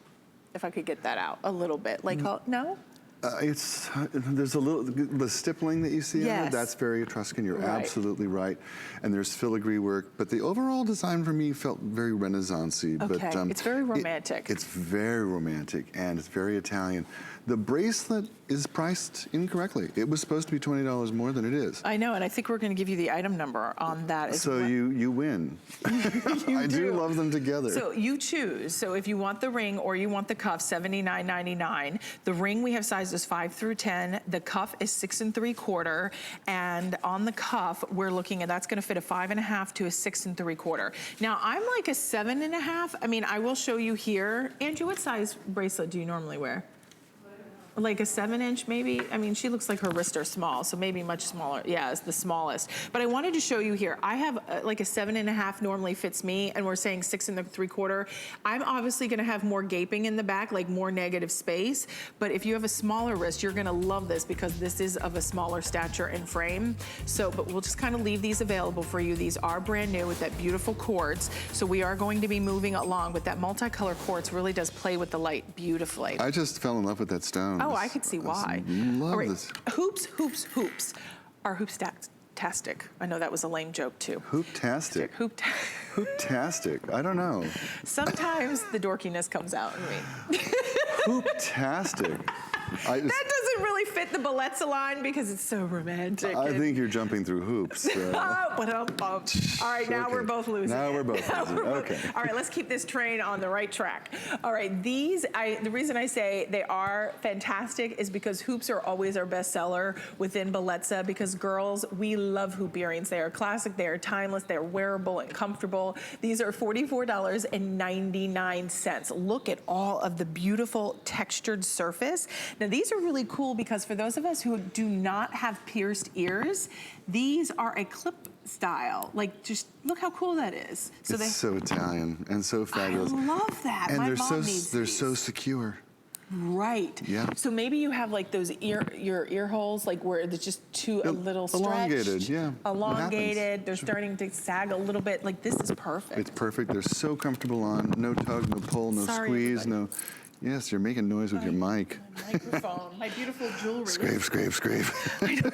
if I could get that out a little bit. Like, no? There's a little, the stippling that you see on it, that's very Etruscan, you're absolutely right. And there's filigree work, but the overall design for me felt very Renaissance-y. Okay, but, it's very romantic. It's very romantic, and it's very Italian. The bracelet is priced incorrectly. It was supposed to be $20 more than it is. I know, and I think we're gonna give you the item number on that as well. So you win. I do love them together. So you choose. So if you want the ring or you want the cuff, $79.99. The ring we have sizes 5 through 10. The cuff is 6 3/4. And on the cuff, we're looking at, that's gonna fit a 5.5 to a 6 3/4. Now I'm like a 7.5. I mean, I will show you here. Andrew, what size bracelet do you normally wear? like a 7-inch maybe. I mean, she looks like her wrists are small, so maybe much smaller. Yeah, it's the smallest. But I wanted to show you here. I have like a 7.5 normally fits me, and we're saying 6 3/4. I'm obviously gonna have more gaping in the back, like more negative space. But if you have a smaller wrist, you're gonna love this because this is of a smaller stature and frame. So, but we'll just kind of leave these available for you. These are brand new with that beautiful quartz. So we are going to be moving along with that multicolor quartz. Really does play with the light beautifully. I just fell in love with that stone. Oh, I could see why. Love right. this. Hoops, hoops, hoops. Are hoopstastic. I know that was a lame joke too. Hooptastic. Hooptastic. I don't know. Sometimes the dorkiness comes out in me. Hooptastic. That doesn't really fit the Bellezza line because it's so romantic. I think you're jumping through hoops. All right, now we're both losing. Now we're both losing. Okay. All right, let's keep this train on the right track. All right, the reason I say they are fantastic is because hoops are always our best seller within Bellezza because girls, we love hoop earrings. They are classic, they are timeless, they're wearable and comfortable. These are $44.99. Look at all of the beautiful textured surface. Now these are really cool because for those of us who do not have pierced ears, these are a clip style. Like, just look how cool that is. So it's so Italian and so fabulous. I love that. And my they're mom needs they're these. so secure. Right. Yeah. So maybe you have like those your ear holes, like where there's just a little stretched. Elongated, yeah. Elongated. They're starting to sag a little bit. Like this is perfect. It's perfect. They're so comfortable on. No tug, no pull, no squeeze, no. Yes, you're making noise with your mic. My microphone, my beautiful jewelry. Scrape, scrape, scrape. I keep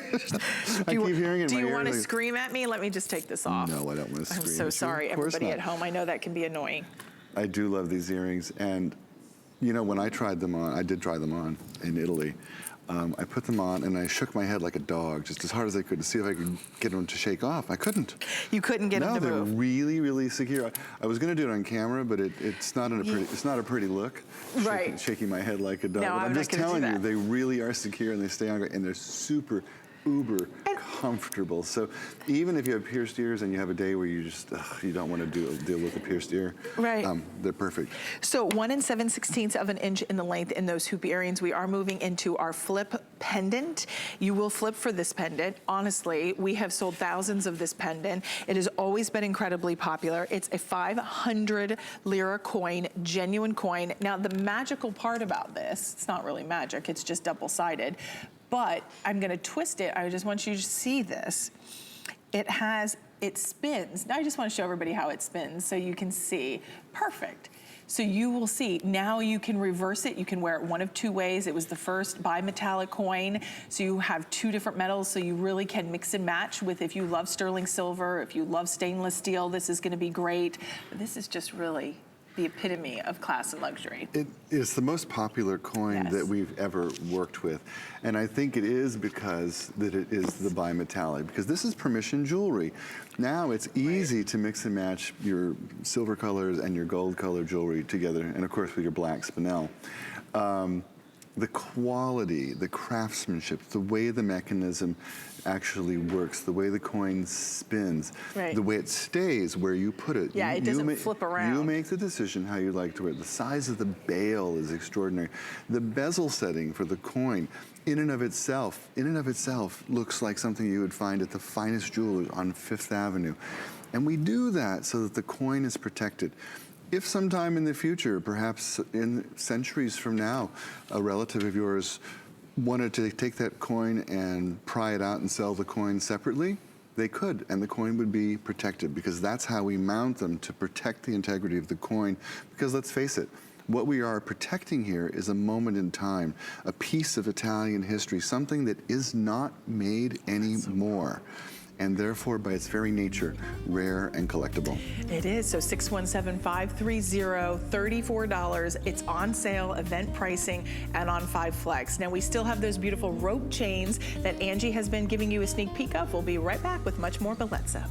hearing it in my ear. Do you want to scream at me? Let me just take this off. No, I don't want to scream. I'm so sorry, everybody at home. I know that can be annoying. I do love these earrings, and you know, when I tried them on, I did try them on in Italy. I put them on and I shook my head like a dog, just as hard as I could to see if I could get them to shake off. I couldn't. You couldn't get them to move? No, they're really, really secure. I was going to do it on camera, but it's not a pretty look. Right. Shaking my head like a dog. No, but I'm just telling you, they really are secure and they stay on, and they're super uber comfortable. So even if you have pierced ears and you have a day where you just you don't want to deal with a pierced ear, right? They're perfect. So 1 7/16 of an inch in the length in those hoop earrings. We are moving into our flip pendant. You will flip for this pendant. Honestly, we have sold thousands of this pendant. It has always been incredibly popular. It's a 500 Lira coin, genuine coin. Now the magical part about this, it's not really magic, it's just double-sided. But I'm gonna twist it. I just want you to see this. It spins. Now I just wanna show everybody how it spins so you can see. Perfect. So you will see, now you can reverse it. You can wear it one of two ways. It was the first bimetallic coin. So you have two different metals, so you really can mix and match with, if you love sterling silver, if you love stainless steel, this is gonna be great. This is just really the epitome of class and luxury. It is the most popular coin that we've ever worked with. And I think it is because that it is the bimetallic, because this is permission jewelry. Now it's easy to mix and match your silver colors and your gold color jewelry together, and of course with your black spinel. The quality, the craftsmanship, the way the mechanism actually works, the way the coin spins, the way it stays where you put it. Yeah, it doesn't flip around. You make the decision how you like to wear it. The size of the bail is extraordinary. The bezel setting for the coin, in and of itself, looks like something you would find at the finest jewelers on Fifth Avenue. And we do that so that the coin is protected. If sometime in the future, perhaps in centuries from now, a relative of yours wanted to take that coin and pry it out and sell the coin separately, they could, and the coin would be protected, because that's how we mount them, to protect the integrity of the coin. Because let's face it, what we are protecting here is a moment in time, a piece of Italian history, something that is not made anymore. And therefore, by its very nature, rare and collectible. It is. So 617-530, $34. It's on sale, event pricing, and on 5 Flex. Now, we still have those beautiful rope chains that Angie has been giving you a sneak peek of. We'll be right back with much more Bellezza.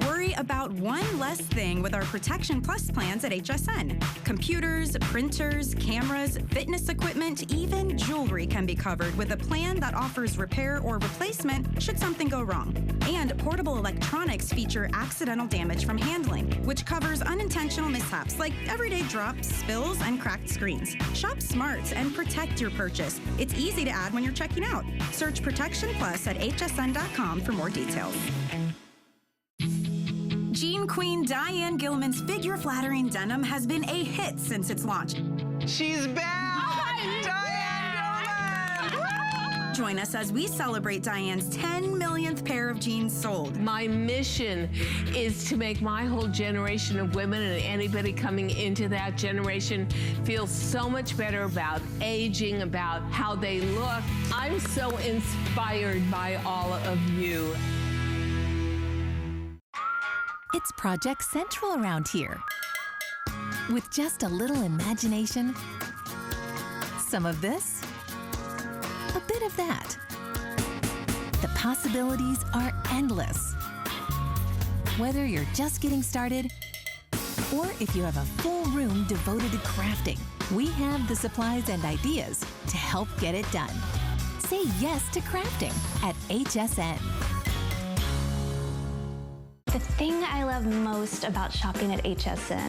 Worry about one less thing with our Protection Plus plans at HSN. Computers, printers, cameras, fitness equipment, even jewelry can be covered with a plan that offers repair or replacement should something go wrong. And portable electronics feature accidental damage from handling, which covers unintentional mishaps like everyday drops, spills, and cracked screens. Shop smart and protect your purchase. It's easy to add when you're checking out. Search Protection Plus at hsn.com for more details. Jean Queen Diane Gilman's figure-flattering denim has been a hit since its launch. She's back! Diane Gilman! Join us as we celebrate Diane's 10 millionth pair of jeans sold. My mission is to make my whole generation of women and anybody coming into that generation feel so much better about aging, about how they look. I'm so inspired by all of you. It's Project Central around here. With just a little imagination, some of this, a bit of that. The possibilities are endless. Whether you're just getting started, or if you have a full room devoted to crafting, we have the supplies and ideas to help get it done. Say yes to crafting at HSN. The thing I love most about shopping at HSN